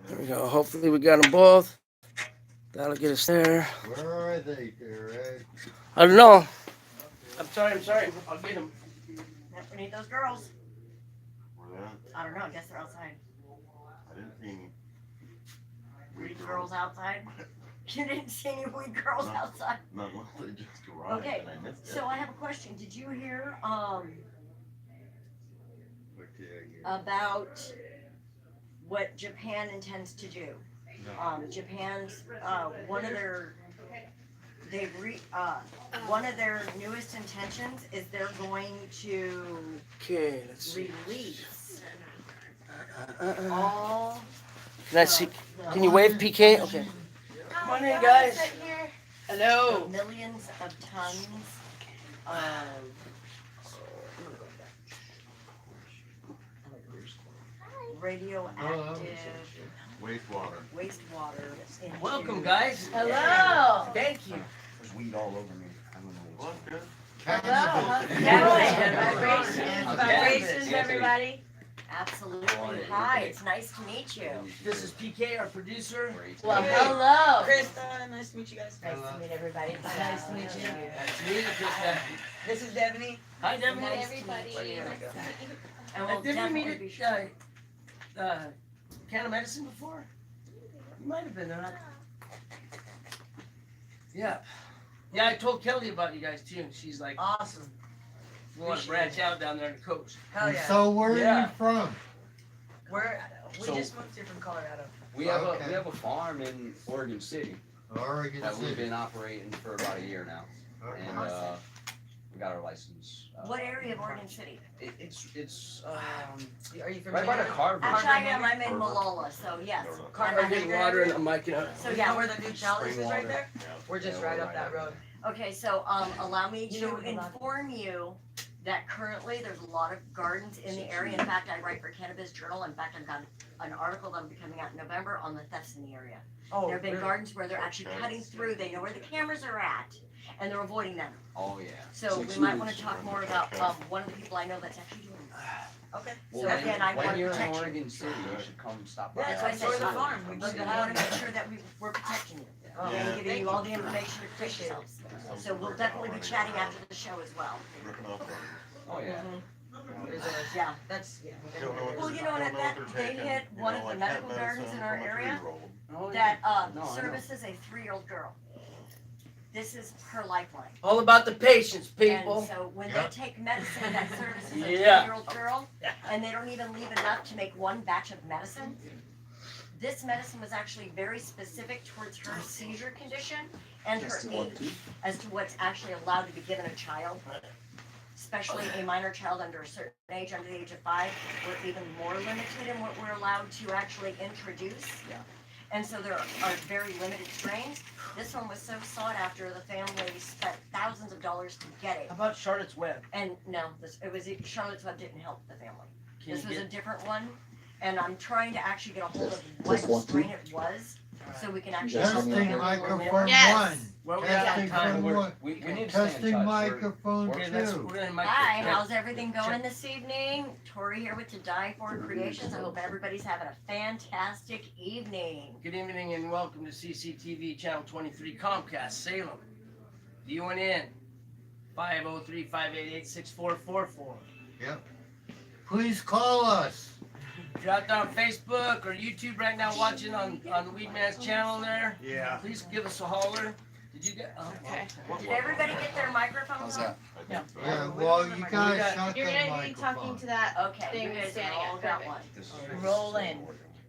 There we go. Hopefully we got them both. That'll get us there. Where are they, Derek? I don't know. I'm sorry. I'll get them. We need those girls. Where they at? I don't know. I guess they're outside. I didn't see any. Weed girls outside. You didn't see any weed girls No. outside. Not unless they just arrived Okay, and I missed it. so I have a question. Did you hear What did I hear? about what Japan intends to do? Japan's one of their one of their newest intentions is they're going to Okay, let's see. release all. Can I see? Can you wave, PK? Okay. Come on in, guys. Hello. The millions of tons of radioactive wastewater. Into Welcome, guys. Hello. Thank you. There's weed all over me. I don't know Well, what's good. Vibrations, everybody. Absolutely. Hi, it's nice to meet you. This is PK, our producer. Well, hello. Krista, nice to meet you guys. Nice to meet everybody. Nice to meet you. Nice to meet you, Krista. This is Devaney. Hi, Devin. Nice to everybody. meet you. Nice And we'll Did we definitely meet be at Can of Medicine before? You might have been there. Yeah. Yeah, I told Kelly about you guys too, and she's like, Awesome. we want to branch out down there on the coast. Hell yeah. So where are Yeah. you from? We So- just moved here from Colorado. We have Okay. a farm in Oregon City Oregon that we've City. been operating for about a year now, Okay. and we got our license. What area of Oregon City? It's Are you from right by the here? Carver. Actually, I am. I'm in Malala, so yes. I'm getting water and I'm micing up. So You yeah, know where the new Chalice is right there? We're just Yeah, right we're up that road. Okay, so allow me You know to what about- inform you that currently there's a lot of gardens in the area. In fact, I write for Cannabis Journal. In fact, I've got an article that'll be coming out in November on the thefts in the area. Oh, There have been really? gardens where they're actually cutting through. They know where the cameras are at, and they're avoiding them. Oh yeah. So we might want to talk more about one of the people I know that's actually doing this. Okay. Well, So again, I when want you're in protection. Oregon City, you should come stop by. Yeah, That's why I enjoy said the so. farm. We But just I want to make sure that we're protecting you. Oh, And Yeah. giving you all the information to protect yourselves. So we'll definitely be chatting after the show as well. Oh yeah. Yeah. That's, yeah. Well, you know, and at that, they hit one of the medical gardens in our area Oh, that No, I know. services a 3-year-old girl. This is her lifeline. All about the patients, people. And so when they take medicine that services a Yeah. 3-year-old girl, and they don't even leave enough to make one batch of medicine, this medicine was actually very specific towards her seizure condition and her age as to what's actually allowed to be given a child, especially a minor child under a certain age, under the age of 5. We're even more limited in what we're allowed to actually introduce. Yeah. And so there are very limited strains. This one was so sought after, the family spent thousands of dollars to get it. How about Charlotte's Web? And no, Charlotte's Web didn't help the family. Can This you was a get, different one, and I'm trying to actually get a hold of what strain it was, so we can actually. Testing microphone Yes. 1. where we at Testing time? phone We're, 1. We need to stay in touch. Testing microphone okay, we're 2. gonna mic. Hi, check. how's everything going this evening? Tori here with To Die For Creations. I hope everybody's having a fantastic evening. Good evening and welcome to CCTV Channel 23 Comcast Salem. Viewing in 503-588-6444. Please call us. If you're out there on Facebook or YouTube right now watching on Weedman's channel there, Yeah. please give us a holler. Did you get? Oh, Okay. Did everybody get their microphones on? Yeah, well, you guys shut You're the gonna be talking microphone. to that Okay, thing you guys standing all up. got Perfect. one. Roll in.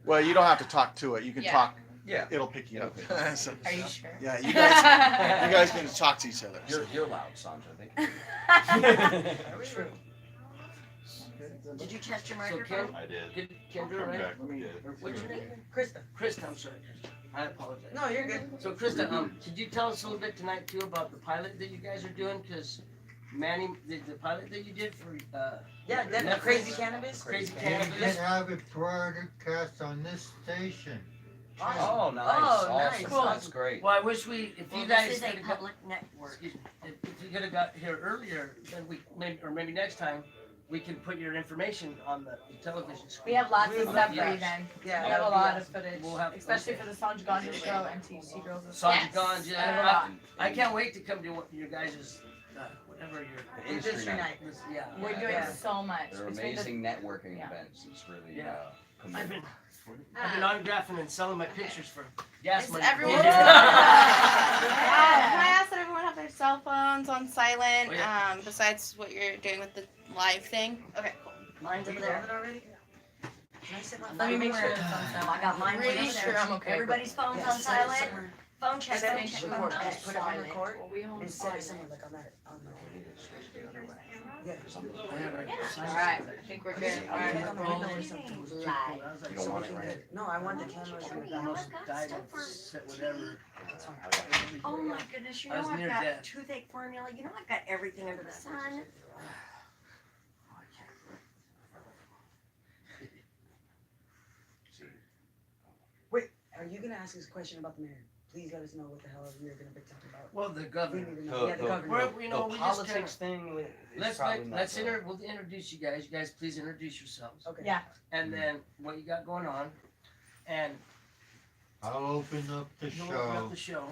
Well, you don't have to talk to it. You can Yeah. talk. Yeah. It'll pick you up. So, Are you sure? yeah, you guys can talk to each other. You're loud, Sandra. Thank you. Did you test your So microphone? I did. Kendra, right? Yeah. Or what's your name? Krista. Krista, I'm sorry. I apologize. No, you're good. So Krista, could you tell us a little bit tonight too about the pilot that you guys are doing? Because Manny, the pilot that you did for Yeah, Netflix. that crazy cannabis. Crazy And you can Cannabis. have it broadcast on this station. Oh, nice. Oh, Awesome. nice. Cool. That's great. Well, I wish if Well, you this guys is a could have got, public network. excuse me, if you could have got here earlier, then maybe next time, we can put your information on the television screen. We have lots of stuff for Yeah. you then. Yeah, We that have a would be lot of awesome. footage, We'll have- especially okay. for the Sanj Gandhi show and TC Girls. and Sanja Yes. Gandhi, We have a lot. I can't wait to come to what your guys' whatever your Industry night. Yeah. We're doing Yeah. so much. They're Between the- amazing networking yeah. events. It's really Yeah. commendable. I've been autographing and selling my pictures for gas Is money. everyone- Yeah. Can I ask that everyone have their cell phones on silent, Oh, yeah. besides what you're doing with the live thing? Okay, cool. Mine's Do over you have there. it already? Can I sit my Let me make sure No, it's on silent. I got mine Pretty over there. sure I'm okay. Everybody's phone's Yeah, on set it silent. somewhere. Phone check, Set phone it check. record. Okay. Just put it on record Well, we own and set it somewhere like on that. Yeah. Alright, I think we're good. Alright. On the window or something. You don't want it right? No, I want the cameras. Yeah, with I've Almost got died stuff of for- whatever. That's fine. Oh my goodness, you I know was I've near got death. toothache formula, you know I've got everything under the sun. Are you gonna ask us a question about the mayor? Please let us know what the hell you're gonna be talking about. Well, the We governor. need to know. Yeah, the governor. We're, you know, we just kinda, thing is let's probably not let's the- we'll introduce you guys. You guys please introduce yourselves. Okay. Yeah. And then what you got going on, and I'll open up the you'll open up show, the show.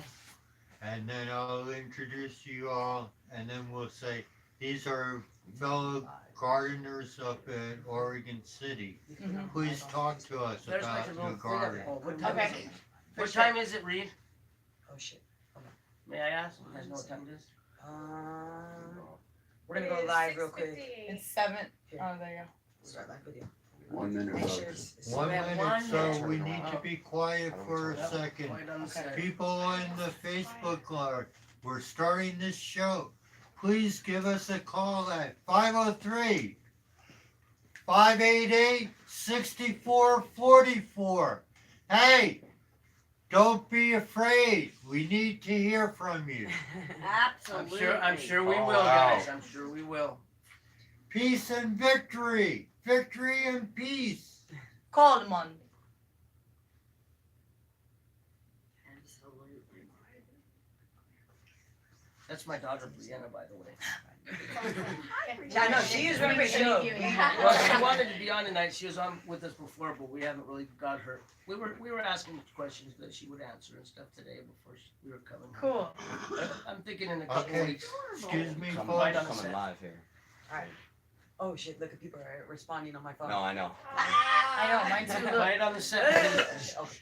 and then I'll introduce you all, and then we'll say, these are fellow gardeners up at Oregon City. Mhm. Please talk to us There's like about a your little garden. Oh, what time Okay. is it? What time is it, Reed? Oh shit. May I ask? You guys know what time it is? We're gonna go live real quick. It's 7. Oh, there you go. Start live video. 1 minute. Make of- sure it's. 1 We have minute, 1 so minute. we need to be quiet for a Yep. second. Right on the Okay. side. People in the Facebook Live, we're starting this show. Please give us a call at 503-588-6444. Hey, don't be afraid. We need to hear from you. Absolutely. I'm sure we Oh, will, wow. guys. I'm sure we will. Peace and victory. Victory and peace. Coleman. Absolutely. That's my daughter, Brianna, by the way. Yeah, no, she is really show. Well, she wanted to be on tonight. She was on with us before, but we haven't really got her. We were asking questions that she would answer and stuff today before we were coming. Cool. I'm thinking in a couple Okay. weeks. Excuse me, Coming, Right folks. on the coming set. live here. Oh shit, look at people are responding on my phone. No, I know. I know, mine too. Look. Right on the set. Okay.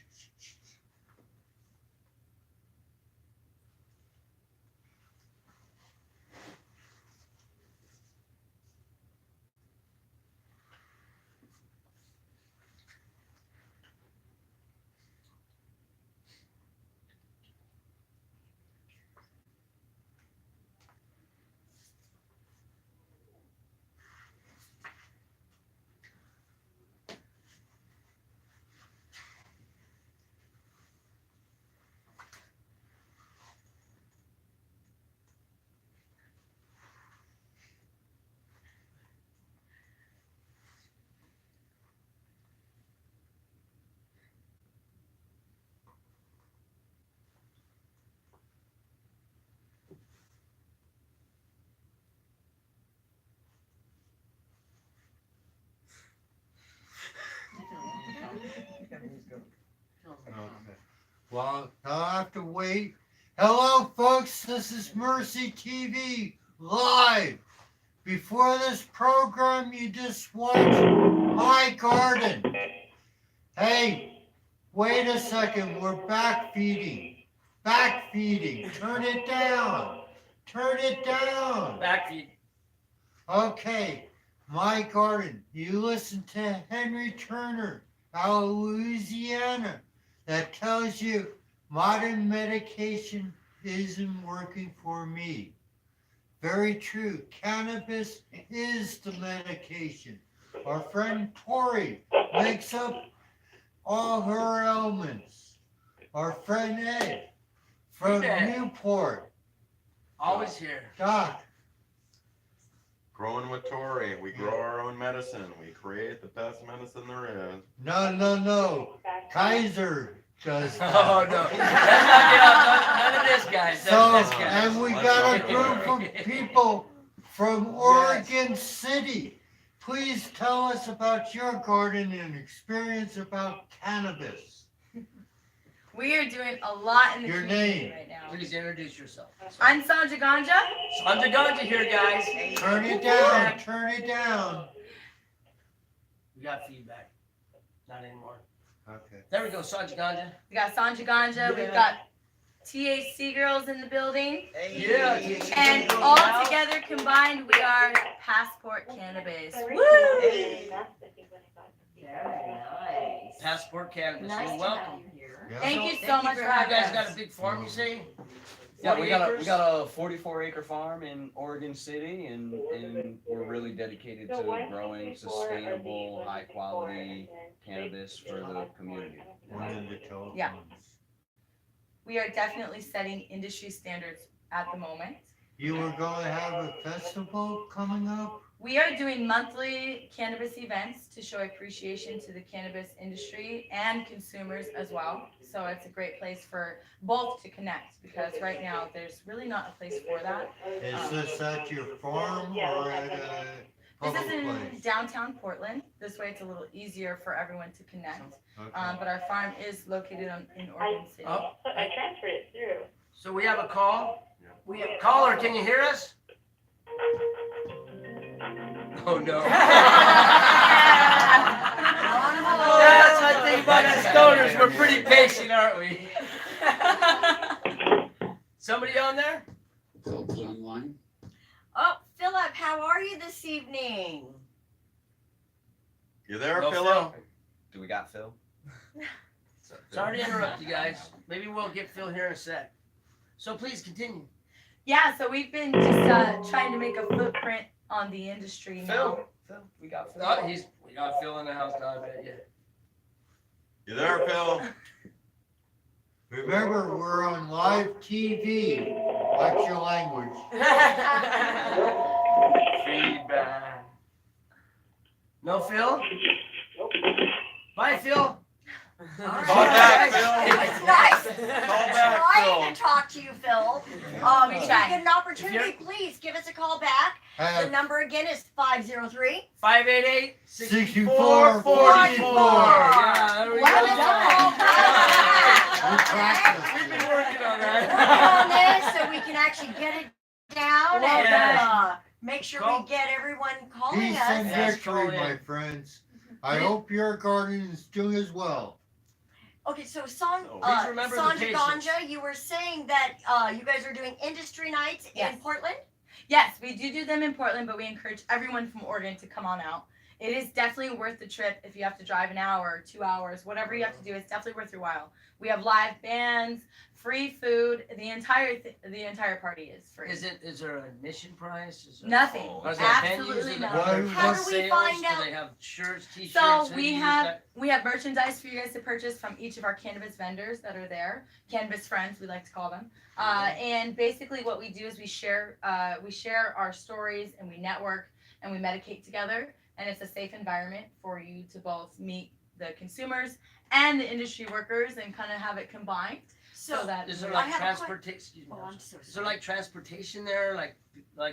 Okay. Well, I'll have to wait. Hello, folks. This is Mercy TV live. Before this program, you just watched My Garden. Hey, wait a second. We're back feeding. Back feeding. Turn it down. Turn it down. Back feed. Okay, My Garden. You listen to Henry Turner out of Louisiana that tells you modern medication isn't working for me. Very true. Cannabis is the medication. Our friend Tori makes up all her ailments. Our friend Ed from Ed. Newport. Always here. Doc, Growing with Tori, we grow our own medicine. We create the best medicine there is. no. Kaiser does that. Oh no. Let's not get off. None of this, guys. So, None of this, guys. and we got a group of people from Oregon City. please tell us about your garden and experience about cannabis. We are doing a lot in the Your community name. right now. Please introduce yourself. I'm Sandra Ganja. Sandra Ganja here, guys. Turn it down, turn it down. We got feedback. Not anymore. Okay. There we go, Sandra Ganja. We got Sandra Ganja. We've got THC girls in the building. Yeah. And all together combined, we are Passport Cannabis. Woo! Very nice. Passport Cannabis. Nice Well, to have welcome. you here. Yeah. Thank you so much for You having guys us. got a big farm, you say? Yeah, we got 40 acres? a 44-acre farm in Oregon City, and we're really dedicated to growing sustainable, high-quality cannabis for the community. One in the telephones. Yeah. We are definitely setting industry standards at the moment. You were going to have a festival coming up? We are doing monthly cannabis events to show appreciation to the cannabis industry and consumers as well. So it's a great place for both to connect, because right now there's really not a place for that. Is this at your farm or at a This public is in place? downtown Portland. This way it's a little easier for everyone to connect. Okay. But our farm is located in Oregon City. Oh, I transferred it through. so we have a call? We have caller, can you hear us? Oh no. That's one thing about us stoners, we're pretty patient, aren't we? Somebody on there? Oh, Philip, how are you this evening? You there, No, Phil? Do we got Phil? Sorry to interrupt you guys. Maybe we'll get Phil here in a sec. So please continue. Yeah, so we've been just trying to make a footprint on the industry now. Phil, we got Phil. Oh, we got Phil in the house now, I bet you. You there, Phil? Remember, we're on live TV. Watch your language. Feedback. No Phil? Bye, Phil. All Call back, right. Phil. It's nice. Call back, Trying Phil. to talk to you, Phil. We If you try. get an opportunity, please give us a call back. The Have number again is 503. 588 64 64. Yeah, there we Well go. done. We practiced. We've been working on Work that. on this so we can actually get it down Well and done. make sure Call. we get everyone calling Peace and us. Yes, call victory, in. my friends. I hope your garden is doing as well. Okay, so Please remember the Sandra patience. Ganja, you were saying that you guys are doing industry nights Yes. in Portland? Yes, we do them in Portland, but we encourage everyone from Oregon to come on out. It is definitely worth the trip if you have to drive an hour, 2 hours, whatever you have to do. It's definitely worth your while. We have live bands, free food. The entire party is free. Is there an admission price? Is there, Nothing. Or is there Absolutely venues? Is nothing. there How do we sales? find out? Do they have shirts, t-shirts? So we hoodies, have that- we have merchandise for you guys to purchase from each of our cannabis vendors that are there, cannabis friends we like to call them. And basically what we do is we share our stories and we network and we medicate together, and it's a safe environment for you to both meet the consumers and the industry workers and kind of have it combined so that Is there I like have a transportation? Excuse me. Oh, I'm so Is there sorry. like transportation there? Like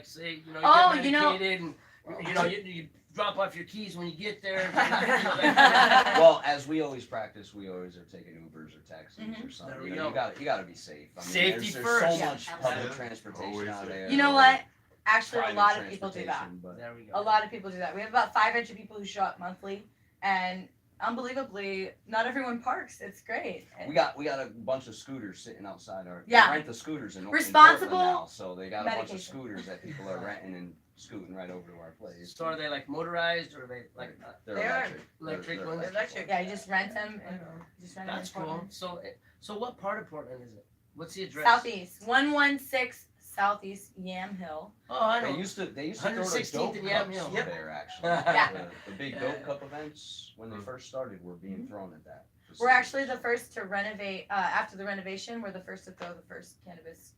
say, you know, you Oh, get you know- medicated and you drop off your keys when you get there. Well, as we always practice, we always are taking Ubers or taxis or something. There we You know, go. you gotta be safe. I mean, Safety there's first. so Yeah, much absolutely. public transportation Always out safe. there. You know what? Actually, a Private lot of people do that. transportation, but- There we go. A lot of people do that. We have about 500 people who show up monthly, and unbelievably, not everyone parks. It's great. We got a bunch of scooters sitting outside our. Yeah. They rent the scooters in Responsible Portland now, so they got a bunch of medication. scooters that people are renting and scooting right over to our place. So are they like motorized or are they like They're They are electric. electric They're ones? Electric. Yeah, you just rent them and just rent them. That's in Portland. cool. So what part of Portland is it? What's the address? Southeast, 116 Southeast Yam Hill. Oh, I They know. used to throw the 116th dope and Yam cups Hill. there actually. Yeah. The big Yeah. dope cup events when they first started were being thrown at that. We're actually the first to renovate. After the renovation, we're the first to throw the first cannabis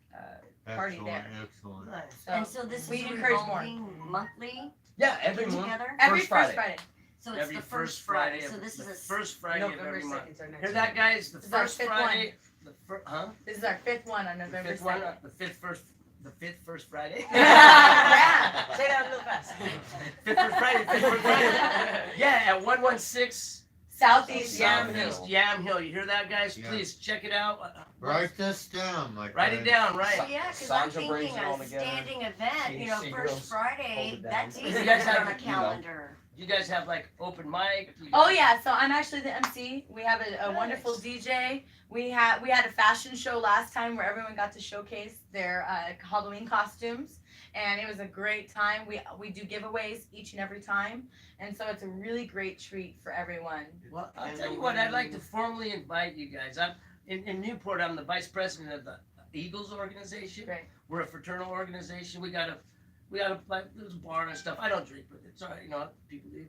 party Excellent, there. excellent. Nice. So And so this we is encourage more. revolving monthly Yeah, every get month. together? Every First first Friday. Friday. So it's Every the first Friday. So of- this the is a first Friday of November every month. 2nd is our next Hear one. that, guys? The This is our first fifth Friday. Huh? This is our fifth one on The November fifth one. 2nd. The fifth first the fifth first Friday. Yeah. Say that a little fast. Fifth first Friday. Yeah, at 116 Southeast Yam Yam Hill. Hill. Yam Hill. You hear that, guys? Yeah. Please check it out. Write this down, my Write it friend. down, right? So, yeah, cause I'm Sandra brings thinking it all a together. standing event, you know, THC first girls, Friday, hold it down. that's easy You to guys put have- on a you know. calendar. You guys have like open mic. You Oh guys- yeah, so I'm actually the MC. We have a wonderful DJ. We had a fashion show last time where everyone got to showcase their Halloween costumes, and it was a great time. We do giveaways each and every time, and so it's a really great treat for everyone. Well, I'll tell you what. I'd like to formally invite you guys. I'm in Newport. I'm the vice president of the Eagles organization. Great. We're a fraternal organization. We got a like there's a bar and stuff. I don't drink, but it's all right. You know, people do.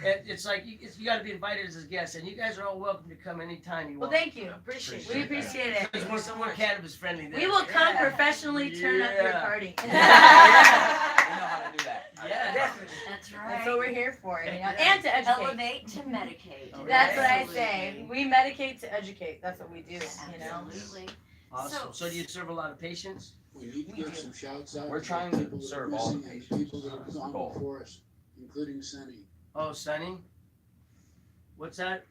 It's like you got to be invited as a guest, and you guys are all welcome to come anytime you Well, want. thank you. Appreciate We appreciate it. Because we're cannabis friendly. There. We will come Yeah. professionally turn up your Yeah. party. We know how to do that. Yeah. Definitely. That's That's right. what we're here for, you know, and to educate. Elevate to medicate. That's what I Absolutely. say. We medicate to educate. That's what we do, you know. Absolutely. Awesome. So do you serve a lot of patients? We need to give some shouts out. We're to trying to people that are serve all the missing and patients. People that have gone Goal. before us, including Sunny. Oh, Sonny. What's that?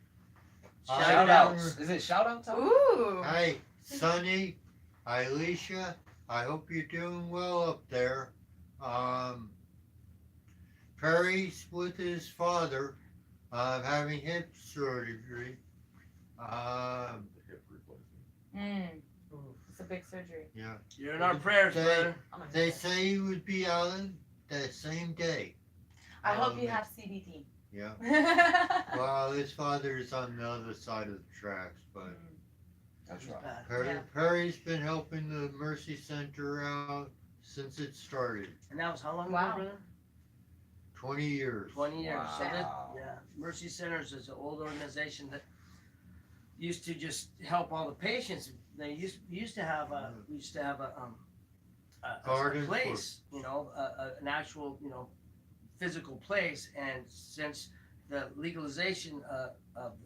Shout outs. Is it shout out time? Ooh. Hey, Sonny, Alicia, I hope you're doing well up there. Perry's with his father, having hip surgery. Hip replacement. It's a big surgery. Yeah, You're in our prayers, They- brother. they say he would be out that same day. I hope you man. have CBD. Yeah. Well, his father is on the other side of the tracks, but That's right. Yeah. Perry's been helping the Mercy Center out since it started. And that was how long Wow. ago, brother? 20 years. 20 years. So that, Wow. yeah, Mercy Centers is an old organization that used to just help all the patients. They used to have a Garden for- place, you know, an actual, you know, physical place. And since the legalization of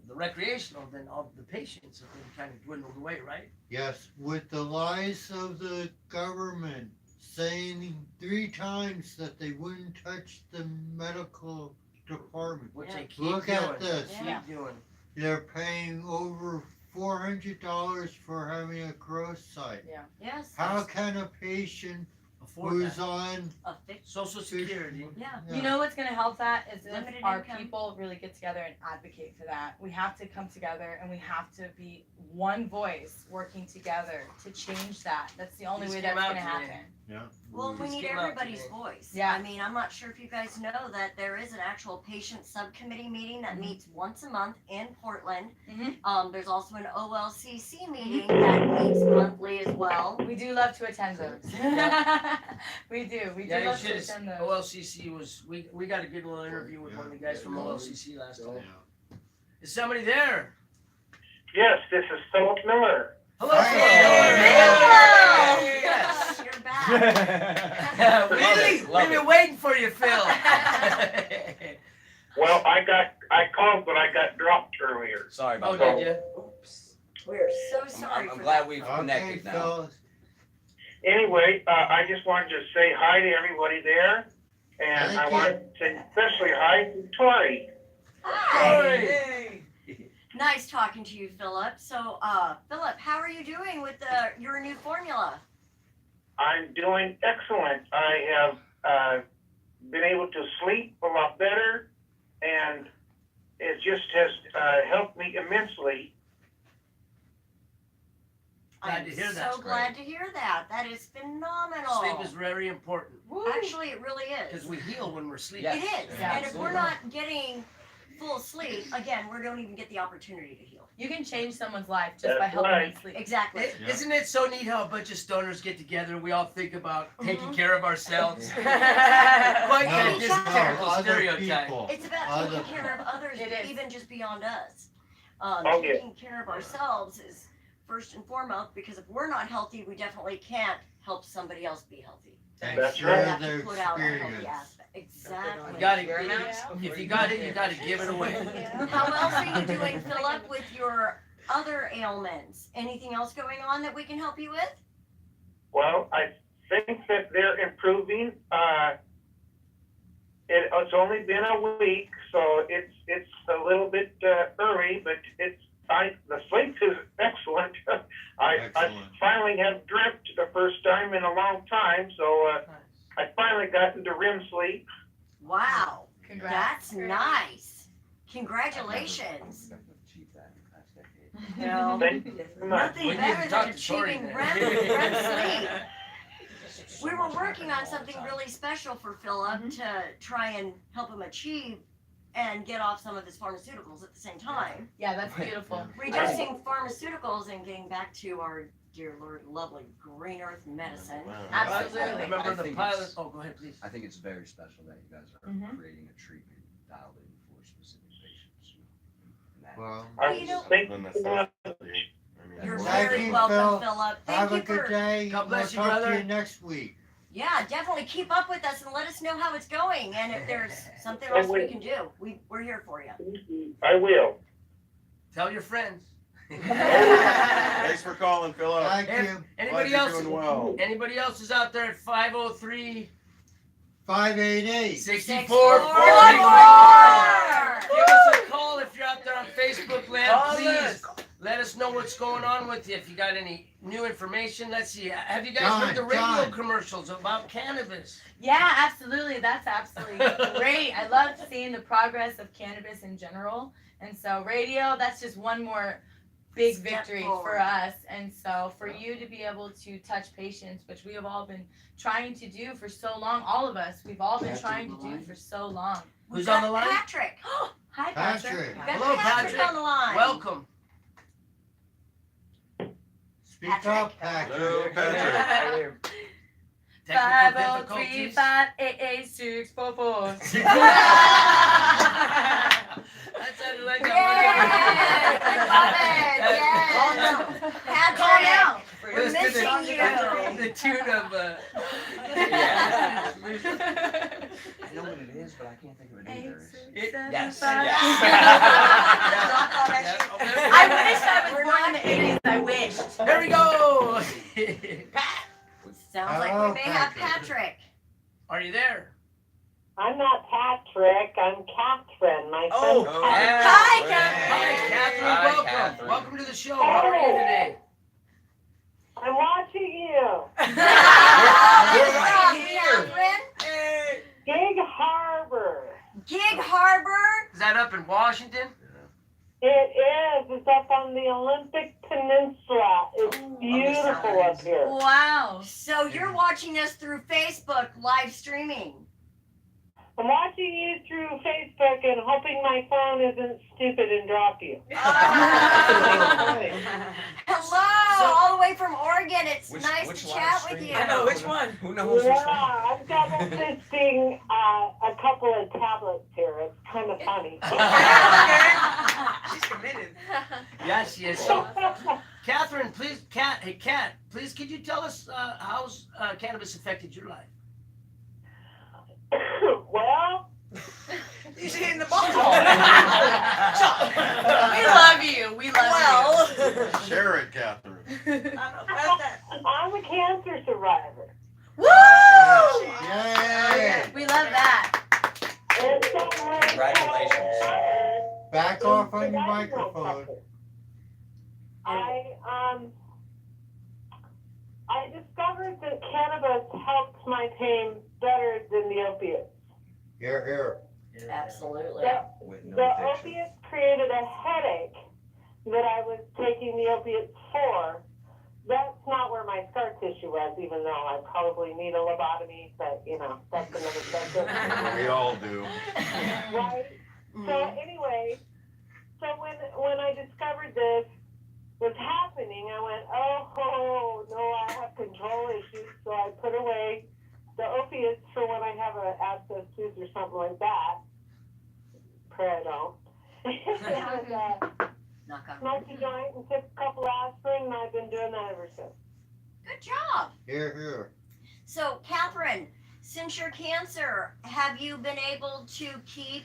the recreational, then all the patients have been kind of dwindled away, right? Yes, with the lies of the government saying 3 times that they wouldn't touch the medical department. Which Yeah. they keep Look doing. at this. Yeah. Keep doing. They're paying over $400 for having a growth site. Yes. How can a patient Afford who's that. on A fix. Social Security. Yeah. You know what's gonna help that is if Limited our income. people really get together and advocate for that. We have to come together and we have to be one voice working together to change that. That's the only Just way came that's out gonna today. happen. Well, we Just need came out everybody's today. voice. Yeah. I mean, I'm not sure if you guys know that there is an actual patient subcommittee meeting that Mhm. meets once a month in Portland. Mhm. There's also an OLCC meeting that meets monthly as well. We do love to attend those. We do. We do Yeah, you love to should. attend those. OLCC was we got a good little interview with one of the guys from OLCC last So, time. Is somebody there? Yes, this is Philip Miller. Hello. Hey. Phil! Yes. You're back. Really? Love We've been it. waiting for you, Phil. Well, I called, but I got dropped earlier. Sorry Oh, about that. did you? We're so sorry I'm for glad that. we've Okay, connected now. fellas. Anyway, I just wanted to say hi to everybody there, and Thank I you. want to say especially hi to Tori. Hi. Hey. Nice talking to you, Philip. So, Philip, how are you doing with your new formula? I'm doing excellent. I have been able to sleep a lot better, and it just has helped me immensely. Glad I'm to hear that. so That's glad to hear that. That is phenomenal. Sleep is very important Actually, it really because is. we heal when we're sleeping. Yeah. It is. Yeah, And if we're absolutely. not getting full sleep, again, we don't even get the opportunity to heal. You can change someone's life just by That's helping right. them sleep. Exactly. Yeah. Isn't it so neat how a bunch of stoners get together and we all think about taking Mhm. care of ourselves? Quite No, kind of no, typical other stereotype. people. It's about Other taking care of others, It is. even just beyond us. Oh, yeah. Taking care of ourselves is first and foremost, because if we're not healthy, we definitely can't help somebody else be healthy. And That's share We right. have their to put out a healthy experience. aspect. Exactly. You gotta, Yeah. if you got it, you gotta give it away. How else are you doing, Philip, with your other ailments? Anything else going on that we can help you with? Well, I think that they're improving. It's only been a week, so it's a little bit early, but the sleep is excellent. I finally have dreamt the first time in a long time, so I finally got into REM sleep. Wow, Congrats. that's nice. Congratulations. No, Thank you very much. nothing better than achieving REM sleep. We were working on something really special for Philip to try and help him achieve and get off some of his pharmaceuticals at the same time. Yeah, that's beautiful. Reducing pharmaceuticals and getting back to our dear Lord, lovely green earth medicine. Absolutely. Remember I the think pilot? it's- Oh, go ahead, please. I think it's very special that you guys are Mhm. creating a treatment dialed in for specific patients. And that- Well, Well, you know, Thank The you. necessity. I mean, you're we're- Thank very you, welcome, Phil. Philip. have Thank a you good for, day. God bless we'll you, talk to brother. you next week. yeah, definitely keep up with us and let us know how it's going. And if there's something else we can do, we're here for you. I will. Tell your friends. Thanks for calling, Philip. Thank If you. anybody Glad else, you're doing well. anybody else is out there at 503 588. 6444. Give us a call if you're out there on Facebook land. Please let us know what's going on with you. If you got any new information, let's see. Have you guys heard the radio John. commercials about cannabis? Yeah, absolutely. That's absolutely great. I love seeing the progress of cannabis in general. And so radio, that's just one more big Step victory forward. for us. And so for you to be able to touch patients, which we have all been trying to do for so long, all of us, we've all been Patrick trying to on the do line? for so long. Who's We've on got the line? Patrick. Hi, Patrick. Patrick. We've got Hello, Patrick Patrick. on the line. Welcome. Speak Patrick. up, Patrick. Hello, Patrick. Technical 503 difficulties. 588 644. That sounded like Yes, I love it. That- Yes. Call now. We're It was to missing you. the tune of Yeah. I know what it is, but I can't think of it either. Yes. I wish I was born in the 80s. I wished. There we go. Sounds like Hello, we may have Patrick. Patrick. Are you there? I'm not Patrick, I'm Catherine. My Oh, friend yeah. Hi, Hi, Catherine. Catherine. Hi, Welcome. Catherine. Welcome to the show. How are you today? I'm watching you. We're right here. Catherine. Gig Harbor. Gig Harbor. Is that up in Washington? It is. It's up on the Olympic Peninsula. It's beautiful up here. Wow. So you're watching us through Facebook live streaming. I'm watching you through Facebook and hoping my phone isn't stupid and drop you. Hello, all the way from Oregon. It's Which- nice which to live chat with stream? you. I know, which one? Who knows which one? Yeah, I'm double fisting a couple of tablets here. It's kind of funny. She's committed. Yes, she is. So, Catherine, please, hey, Kat, please, could you tell us how's cannabis affected your life? Well, He's hitting the ball. We love you. We love you. Share it, Catherine. I'm a cancer survivor. Woo! Yay! We love that. And so, Congratulations. Back off on your microphone. I discovered that cannabis helps my pain better than the opiates. Here, here. Absolutely. With no The addiction. opiates created a headache that I was taking the opiates for. That's not where my scar tissue was, even though I probably need a lobotomy, but you know, that's another subject. We all do. Right? So anyway, so when I discovered this was happening, I went, oh no, I have control issues. So I put away the opiates for when I have an abscess tooth or something like that. Pray I don't. And Knock on smoked a joint and took a couple aspirin, and I've been doing that ever since. Good job. Here, here. So, Catherine, since your cancer, have you been able to keep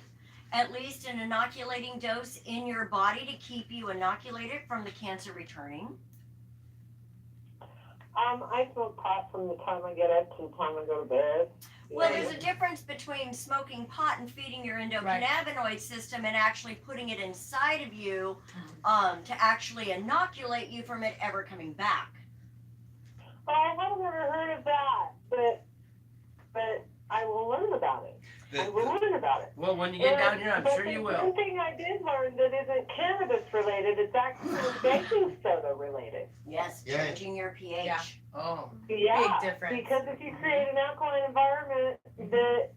at least an inoculating dose in your body to keep you inoculated from the cancer returning? I smoke pot from the time I get up to the time I go to bed. Well, there's a difference between smoking pot and feeding your endocannabinoid system and actually putting it inside of you to actually inoculate you from it ever coming back. Well, I haven't ever heard of that, but I will learn about it. I will learn about it. Well, when you get down here, I'm But sure you One will. thing I did learn that isn't cannabis related, it's actually baking soda related. Yes, Yeah. changing your pH. Yeah. Oh. Yeah, Big difference. because if you create an alkaline environment that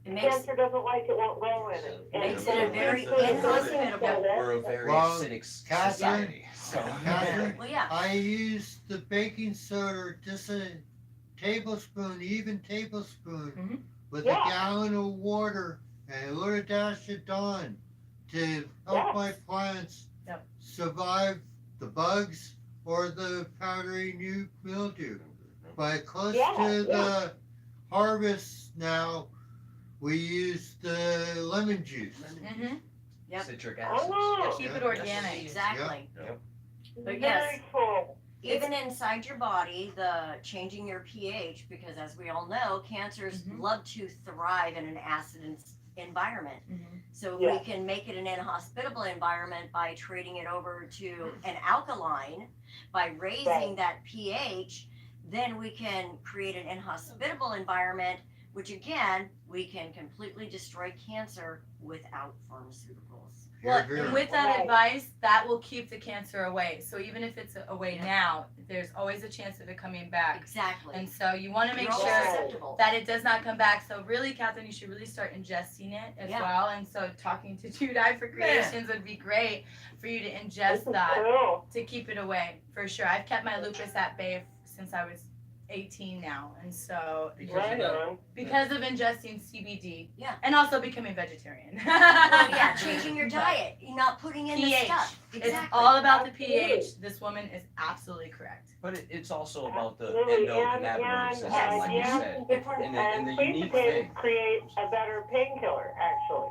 It makes cancer doesn't like, it won't grow in it. And Makes so it a very it's inhospitable. We're a very Well, acidic Catherine- society. So. Catherine, Well, yeah. I use the baking soda, just a tablespoon, even tablespoon, with Yeah. a gallon of water and a little dash of Dawn to help Yes. my plants Yep. survive the bugs or the powdery new mildew. But close Yeah, to yeah. the harvest now, we use the lemon juice. Mm-hmm. Yep. Citric acid. Oh, Keep Yeah. it organic. Exactly. Yep. But yes. very cool. Even inside your body, the changing your pH, because as we all know, cancers Mhm. love to thrive in an acid environment. Mm-hmm. So if Yeah. we can make it an inhospitable environment by trading it over to an alkaline, by raising Right. that pH, then we can create an inhospitable environment, which again, we can completely destroy cancer without pharmaceuticals. Well, Here, here. and with that Right. advice, that will keep the cancer away. So even if it's away now, there's always a chance of it coming back. Exactly. And so you want to make You're also sure susceptible. that it does not come back. So really, Catherine, you should really start ingesting it as Yeah. well. And so talking to Judai for Creations would be great for you to ingest This is that cool. to keep it away for sure. I've kept my lupus at bay since I was 18 now, and so Right on. because of ingesting CBD, Yeah. and also becoming vegetarian. Well, yeah, changing your diet, you're not putting in the pH. stuff. It's Exactly. all about the Absolutely. pH. This woman is absolutely correct. But it's also about the Absolutely. endocannabinoid system, yes, like you yeah, said. different, And the sweet unique potatoes thing. create a better painkiller, actually.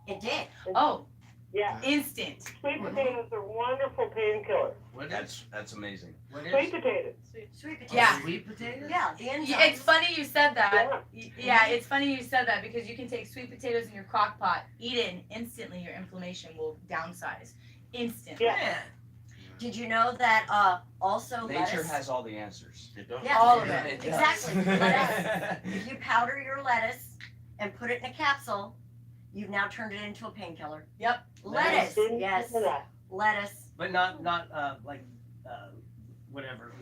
It did. Oh, Yeah, instant. sweet potatoes are wonderful painkillers. What is? That's amazing. What Sweet is? potatoes. Sweet potatoes. Yeah. Sweet potatoes? Yeah, the enzymes. Yeah, it's funny you said that. Yeah. Yeah, it's funny you said that because you can take sweet potatoes in your crock pot, eat it, and instantly your inflammation will downsize. Instantly. Yeah. Man. Did you know that also Nature lettuce? has all the answers. It does. Yeah. All of Yeah, it. does. Exactly. Lettuce. If you powder your lettuce and put it in a capsule, you've now turned it into a painkiller. Yep. Lettuce. Didn't Yes. know that. Lettuce. But not like whatever.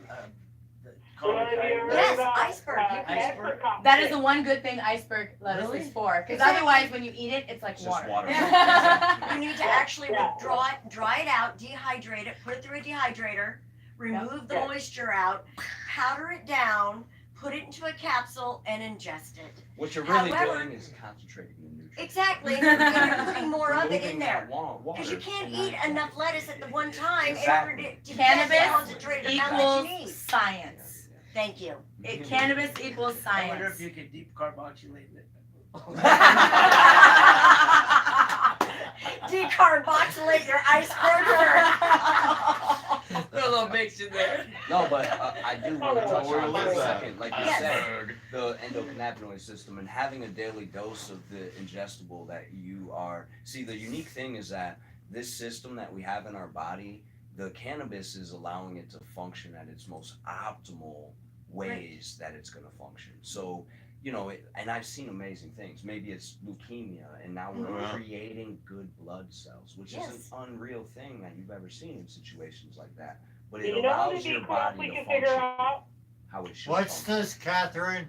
The Well, have you cauliflower. heard Yes, about, iceberg. You can- Iceberg. apricot That is fish? the one good thing iceberg lettuce Really? is for. Because Exactly. otherwise, when you eat it, it's like It's just water. You need to actually Yeah. withdraw it, dry it out, dehydrate it, put it through a dehydrator, remove the Yeah. moisture out, powder it down, put it into a capsule, and ingest it. What you're really However- doing is concentrating the nutrients. Exactly. And you're putting more of it in Removing there. that water Because you can't and eat that- enough lettuce at the one time Exactly. in order to Cannabis get the concentrated amount that you Equals need. science. Thank you. Cannabis equals I wonder science. if you could deep carboxylate it. Decarboxylate your iceberg. Throw a little mix in there. No, but I do want to touch Where on was for a that? second, like you Yes. said, the endocannabinoid system and having a daily dose of the ingestible that you are. See, the unique thing is that this system that we have in our body, the cannabis is allowing it to function at its most optimal ways that it's going to function. So, you know, and I've seen amazing things. Maybe it's leukemia, and now we're Mhm. creating good blood cells, which is Yes. an unreal thing that you've ever seen in situations like that. But You it know what allows would be your cool if body we to could figure function out? how it should. What's function. this, Catherine?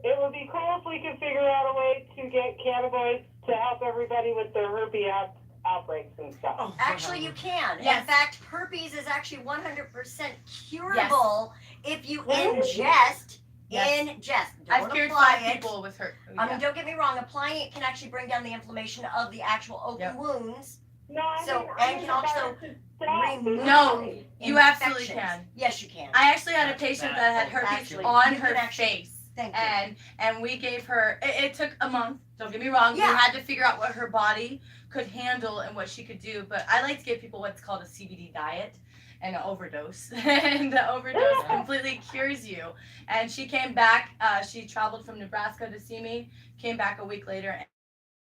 It would be cool if we could figure out a way to get cannabinoids to help everybody with their herpes outbreaks and stuff. Actually, you can. Yes. In fact, herpes is actually 100% curable if you ingest. Yes. Ingest. I've Don't cured apply 5 it. people with her. I mean, don't get me wrong. Applying it can actually bring down the inflammation of the actual open Yep. wounds. No, I So, mean, and can also remove. No, you absolutely infections. can. Yes, you can. I actually had a patient that had herpes Actually, on you her can actually- face. Thank you. And we gave her it took a month, don't get me wrong. Yeah. We had to figure out what her body could handle and what she could do. But I like to give people what's called a CBD diet. and an overdose. And the overdose completely cures you. And she came back, she traveled from Nebraska to see me, came back a week later,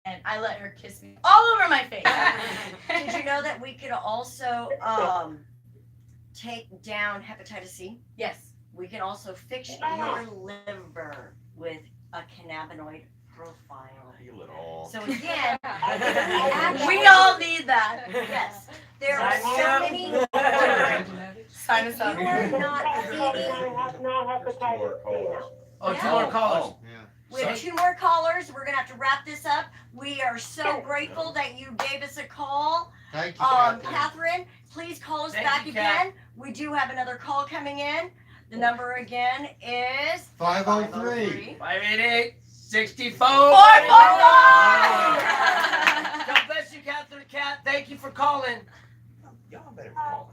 and I let her kiss me all over my face. Did you know that we could also take down hepatitis C? Yes. We can also fix your liver with a cannabinoid profile. Heal it all. So again, We all need that. yes, there are so many. Sign us up. You are not I feeding. have no hepatitis C now. Oh, two Yeah. more callers. Oh, Yeah. We have 2 more callers. We're gonna have to wrap this up. We are so grateful that you gave us a call. Thank you, Catherine. Catherine, please call us Thank back you, Kat. again. We do have another call coming in. The number again is 503. 588-64. God bless you, Catherine Cat. Thank you for calling. Y'all better call.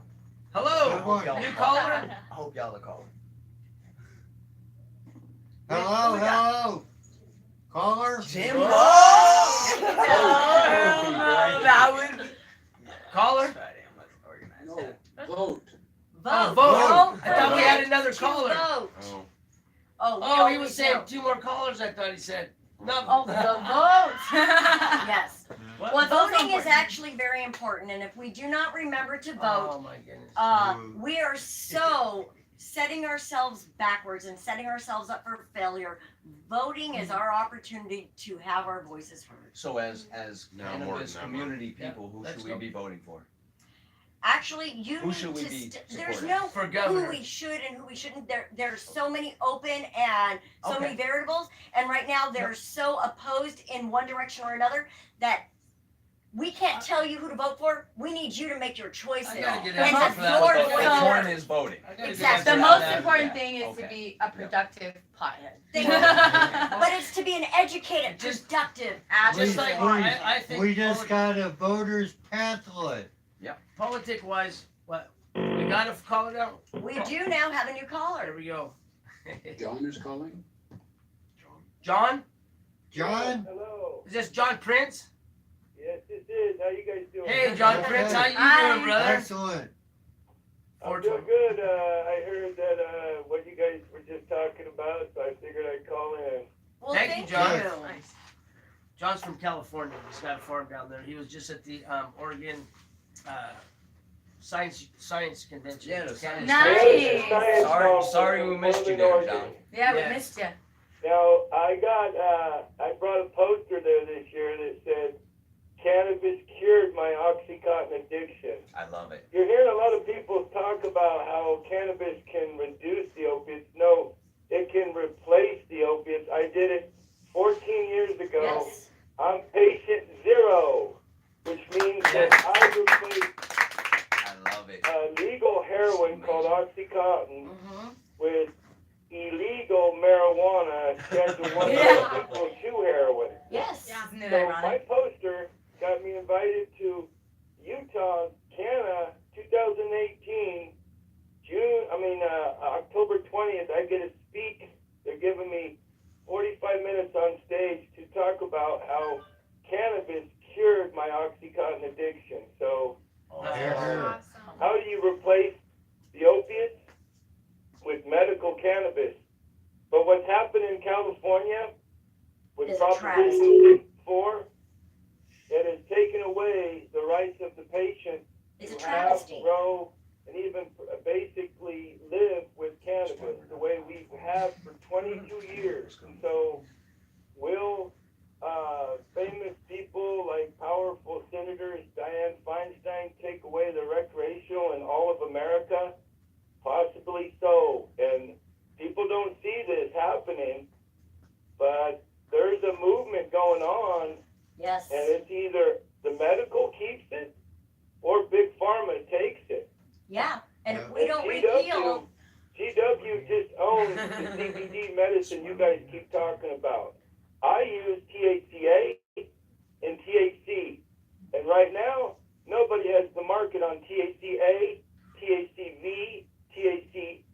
Hello, Good one. new caller. I hope y'all are calling. Hello, hello. Caller? Jim. Oh, that would. Caller. No, vote. Oh, vote. vote. I thought we Okay. had another To caller. vote. Oh. Oh, we Oh, he always was saying vote. 2 more callers. I thought he said. No. Oh, the vote. Yes. What? Well, it's also Voting is important. actually very important, and if we do not remember to vote, Oh my goodness. we are so setting ourselves backwards and setting ourselves up for failure. Voting is our opportunity to have our voices heard. So as No, more cannabis than that, community Yeah, people, who let's should we go. be voting for? Actually, you Who need should we to. be There's supporting? no For who governor. we should and who we shouldn't. There's so many open and so Okay. many variables, and right now they're so opposed in one direction or another that we can't tell you who to vote for. We need you to make your choices. I gotta get And answer that's for that. your The voice. point is voting. I gotta get Exactly. answer The for most that. important Yeah, thing is okay. to be a productive pothead. Thank you. But it's to be an educated, Just- productive. Just like I think We just got a voter's pamphlet. politic wise, what we got to call it out. We do now have a new There caller. we go. John is calling. John, John? Hello. is this John Prince? Yes, this is. How you guys doing? Hey, John Okay. Prince, how you Hi. doing, brother? Excellent. I'm doing good. I heard that what you guys were just talking about, so I figured I'd call in. Well, Thank you, John. Nice. John's from California. He's got a farm down there. He was just at the Oregon science convention. Yeah, the science. Nice. Sorry we missed you there, John. Yeah, we Yes. missed you. Now, I brought a poster there this year that said, "Cannabis cured my OxyContin addiction." I love it. You're hearing a lot of people talk about how cannabis can reduce the opiates. No, it can replace the opiates. I did it 14 years ago. Yes. I'm patient 0, which means that I replaced I love it. legal heroin called OxyContin Mm-hmm. with illegal marijuana, Schedule 1 Yeah. equal to heroin. Yes. Isn't it So my ironic? poster got me invited to Utah, Canada, 2018, October 20th. I get to speak. They're giving me 45 minutes on stage to talk about how cannabis cured my OxyContin addiction. So Here, here. how do you replace the opiates? With medical cannabis. But what's happened in California with Is a Proposition 4, it has taken away the rights of the patient It's a to have, travesty. grow, and even basically live with cannabis the way we have for 22 years. And so will famous people like powerful senators Dianne Feinstein take away the recreational in all of America? Possibly so. And people don't see this happening, but there's a movement going on, Yes. and it's either the medical keeps it or Big Pharma takes it. Yeah. And if Yeah. we don't repeal, GW just owns the CBD medicine you guys keep talking about. I use THCA and THC, and right now nobody has the market on THCA, THCV, THC,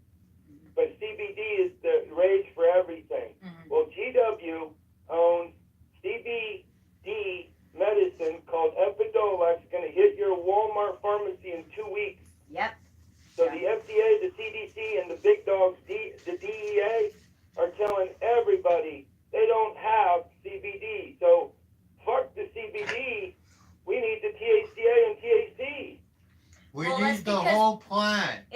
but CBD is the rage for everything. Mhm. Well, GW owns CBD medicine called Epidolac. It's going to hit your Walmart pharmacy in 2 weeks. yep.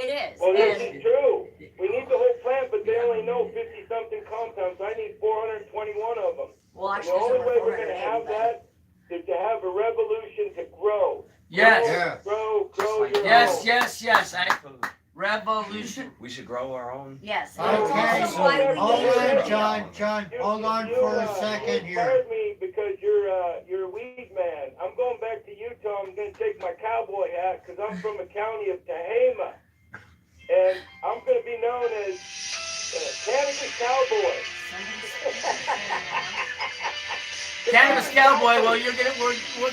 It is. Well, this And is true. We need the whole plant, but they only know 50-something compounds. I need 421 of them. well, And the actually, only there's way over we're going to 480. have that is to have a revolution to grow. Yes. Yeah. Grow your Yes, own. yes. Revolution. We should grow our own. Yes. Okay, And it's also why we hold need on, John, hold on for a second You here. inspired me because you're a weed man. I'm going back to Utah. I'm going to take my cowboy hat because I'm from the county of Tehama. And I'm going to be known as Cannabis Cowboy. Cannabis Cowboy. Well, we're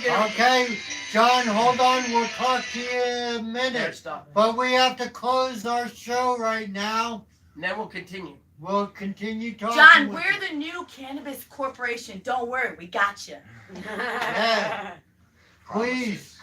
gonna. Okay, John, hold on, we'll talk to you in a There, minute. stop. But we have to close our show right now. And then we'll continue. We'll continue talking. John, with we're you. the new cannabis corporation. Don't worry, we got you. Yeah. Please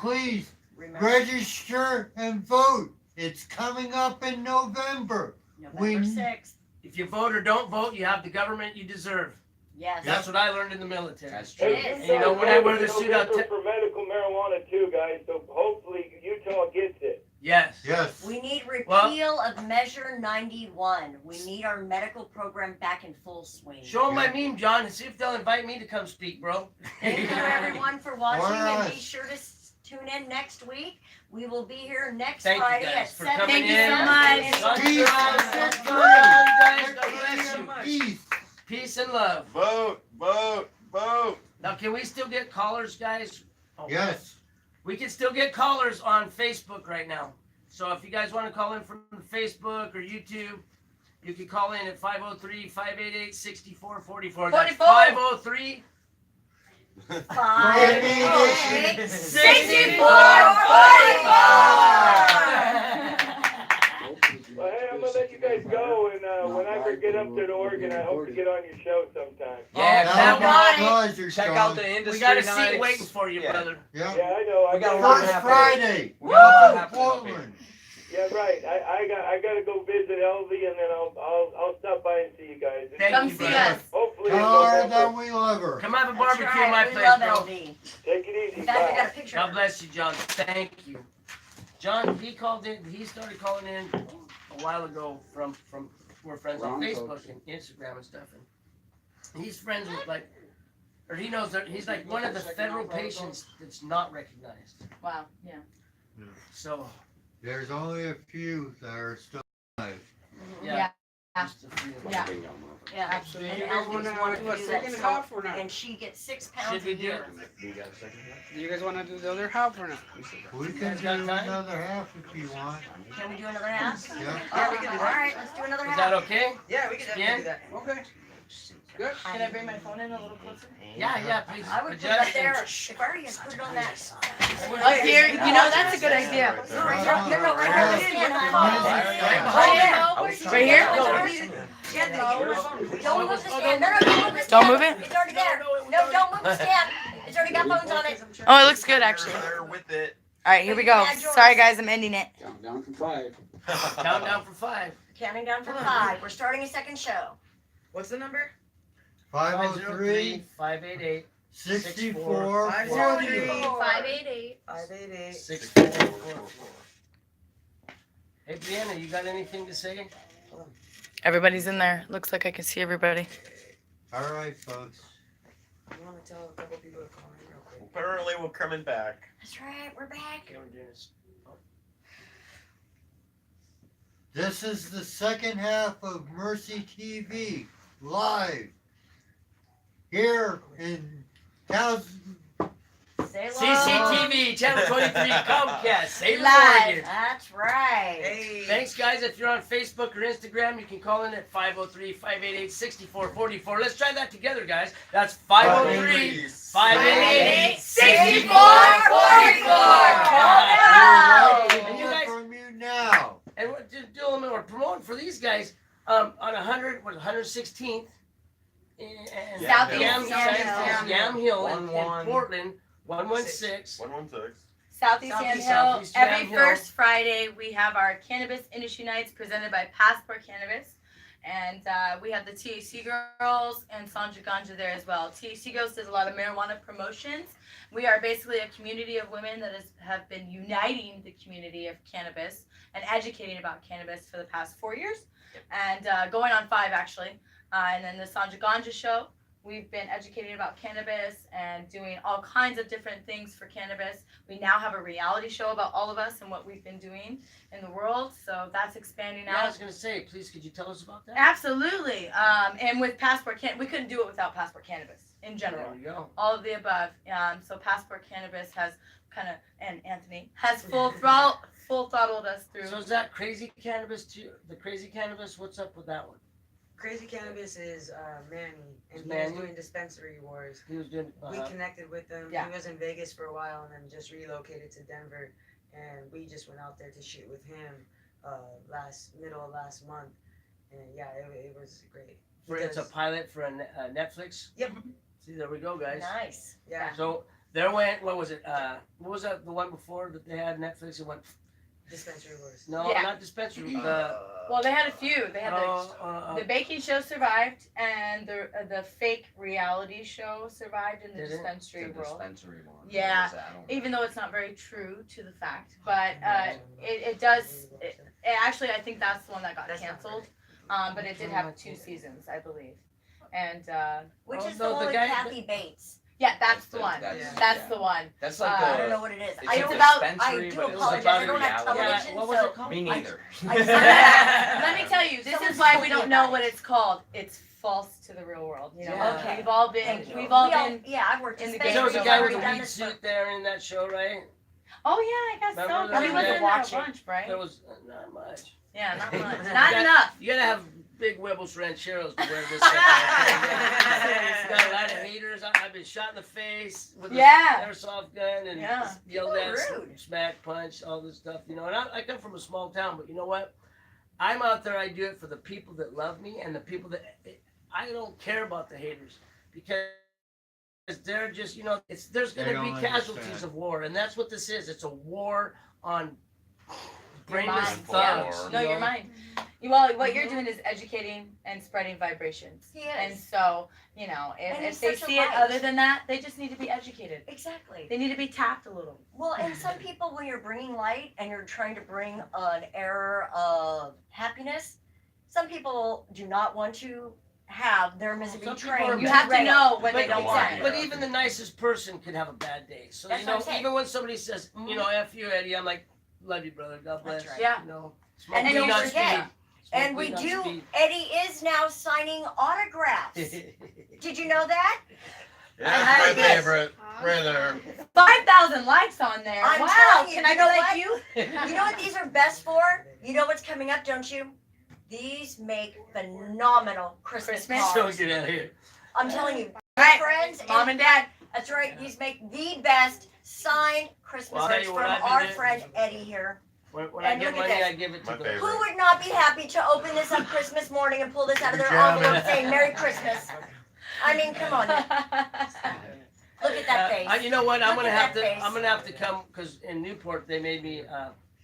Remember, register and vote. It's coming up in November. November we- 6th. If you vote or don't vote, you have the government you deserve. Yes. That's what I learned in the military. That's true. It is. And you know, when I wear the suit out, for medical marijuana too, guys. So hopefully Utah gets it. yes. Yes. We need Well- repeal of Measure 91. We need our medical program back in full swing. Show them my meme, John, and see if they'll invite me to come speak, bro. Thank you everyone for watching, and Alright. be sure to tune in next week. We will be here next Thank you Friday guys at for 7 coming Thank you in. so much. God Peace. bless you. God bless you. Peace. Peace and love. Vote. Now, can we still get callers, guys? Oh, Yes. We can still get callers on Facebook right now. So if you guys want to call in from Facebook or YouTube, you can call in at 503-588-6444. That's 503 588 Well, hey, I'm gonna let you guys go, and when I ever get up to Oregon, I hope to get on your show sometime. Yeah, That that was a pleasure, Check John. out the industry we got a nights. seat waiting for you, Yeah. brother. Yeah. Yeah, I know. We got a I lot First happening. Friday. We got a lot Up in happening up here. Portland. Yeah, right. I gotta go visit Elvie, and then I'll stop by and see you guys. Thank Come you, see brother. us. Hopefully, Tell her in that November. we love her. Come have a That's barbecue right. at my We place, love bro. LV. Take it easy. In fact, I Bye. got a picture. God bless you, John. Thank you. John, he called in. He started calling in a while ago from we're friends on Wrong Facebook folks. and Instagram and stuff, and he's friends with or he knows that he's like one of the federal patients that's not recognized. Wow, yeah. So There's only a few that are still alive. yeah, Yeah. just a few. Yeah. Yeah, Absolutely. and You guys LV's wanna wanted do to a do second that, half or not? and she gets 6 pounds Should a we do year. Do you got a second half? Do you guys want to do the other half or not? We can guys do got time? another half if you want. Can we do another half? Yeah. Yeah, we can do All that. right, let's do another Is half. that okay? Yeah, we can definitely Yeah? do that. Okay. Good. Can I bring my phone in a little closer? Yeah, please. I would put it Adjust up there. and- If I were you, put it on that. Oh, here, you know, that's a good idea. Right No, there. right there. No, right there. Stand, Right hon. Right here? Don't move the stand. No, don't move the stand. Don't move it? It's already there. No, don't move the stand. It's already got phones on it. Oh, it looks good, actually. There with it. All right, here we go. Sorry, guys, I'm ending it. Count down from 5. Count down from 5. Counting down from 5. We're starting a second show. What's the number? 503 588 64 503 40. 588. 588. 6444. Hey, Brianna, you got anything to say? Everybody's in there. Looks like I can see everybody. All right, folks. You want to tell a couple people to call in real quick? Apparently we're coming back. That's right. We're back. Okay, we're doing this. This is the second half of Mercy TV live here in Say hello. CCTV, Channel 23, Comcast, Salem, Live. Oregon. That's right. Hey. Thanks, guys. If you're on Facebook or Instagram, you can call in at 503-588-6444. Let's try that together, guys. That's 503-588-6444. And you Hear guys, from you now. and we're just doing we're promoting for these guys on 116th and Southeast Yam Hill in 1-1. Portland, 116. 116. Southeast Yam Hill. Southeast Yam Every Hill. first Friday, we have our Cannabis Industry Nights presented by Passport Cannabis. And we have the THC Girls and Sandra Ganja there as well. THC Girls does a lot of marijuana promotions. We are basically a community of women that have been uniting the community of cannabis and educating about cannabis for the past 4 years, and going on 5 actually. And then the Sandra Ganja Show, we've been educating about cannabis and doing all kinds of different things for cannabis. We now have a reality show about all of us and what we've been doing in the world, so that's expanding Yeah, I out. was gonna say, please, could you tell us about that? Absolutely. And with Passport we couldn't do it without Passport Cannabis in general. There we go. All of the above. So Passport Cannabis has kind of, and Anthony has full throttled us through. So is that Crazy Cannabis too? The Crazy Cannabis, what's up with that one? Crazy Cannabis is Manny, and he Manny? was doing Dispensary Wars. He was doing. We connected with him. Yeah. He was in Vegas for a while and then just relocated to Denver, and we just went out there to shoot with him middle of last month, and yeah, it was great. He It's a does- pilot for a Netflix. Yep. See, there we go, guys. Nice. Yeah. So there went. What was it? What was that? The one before that they had Netflix? It went. Dispensary Wars. No, Yeah. not dispensary. Well, they had a few. They had the baking show survived, and the fake reality show survived in the Did it? dispensary The world. dispensary one. Yeah. What was that? I don't Even know. though it's not very true to the fact, but it does. Actually, I think that's the one that got That's not canceled. right. But it did have 2 seasons, I believe. And Which Oh, is no, the the one with guy- Kathy Bates. yeah, that's the one. That's- That's yeah. the one. That's like I the. don't know what it is. It's I a don't. dispensary, I do but it was apologize. about I don't have reality. television, what was so it called? Me neither. Let me tell you, this Someone is why told we me don't know about what it. it's called. It's false to the real world. You know, Yeah. Okay. we've all been, Thank you. we've all We all- been. Yeah, I've worked in the dispensary. There was a I've guy with I've a done weed this for- suit there in that show, right? Oh yeah, I guess so. Remember But that he guy? wasn't there a Watching. bunch, right? There was not much. Yeah, not much. You Not got- enough. You gotta have big huevos rancheros to wear this. Stuff. Got a lot of haters. I've been shot in the face with Yeah. an airsoft gun and Yeah. yelled People are at, rude. smack, punch, all this stuff. You know, and I come from a small town, but you know what? I'm out there. I do it for the people that love me and the people that I don't care about the haters because they're just, you know, there's They going to be don't casualties understand. of war, and that's what this is. It's a war on Your brainless mind. thugs. Yeah. you No, know? your mind. Well, what you're doing is educating and spreading vibrations. He And is. so, you know, And if he's they such a see it light. other than that, they just need to be educated. Exactly. They need to be tapped a little. Well, and some people, when you're bringing light and you're trying to bring an air of happiness, some people do not want to have their misery Some people train. are- You have to know when But, they don't want it. but even the nicest person can have a bad day. So That's you what know, I'm saying. even when somebody says, you know, "F you, Eddie," I'm like, "Love you, brother. God bless." That's right. Yeah. You know, smoke And weed, don't not forget, speed. Smoke And we weed, not do. speed. Eddie is now signing autographs. Did you know that? Yeah, I right did. there, bro. Right there. 5,000 likes on there. I'm wow. telling you, Can I you be know like what? you? You know what these are best for? You know what's coming up, don't you? These make phenomenal Christmas Christmas? So cards. get out of here. I'm telling you, Right. friends, Mom and Dad. that's right. These make the best signed Christmas Well, I'll tell cards you from what I've been our doing. friend Eddie here. When I And get look at money, this. I give it to My the. favorite. Who would not be happy to open this up Christmas morning and pull this out of their Jamming. envelope saying Merry Christmas? I mean, come on. Look at that face. You know what? I'm Look gonna at have that to. face. I'm gonna have to come because in Newport they made me.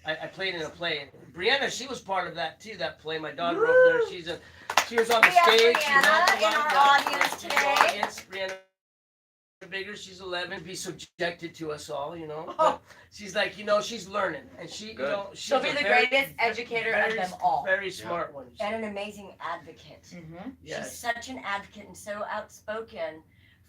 I played in a play. Brianna, she was part of that too. That play. My daughter over there. She was on the We have stage. Brianna she helped a in lot. our Yeah, audience she's in today. the audience. Brianna bigger. She's 11. Be subjected to us all. You know. But she's like, you know, she's learning, and she, you Good. know, she's She'll be a the very- greatest educator of very- them all. Very smart one. And an amazing advocate. Mm-hmm. Yes. She's such an advocate and so outspoken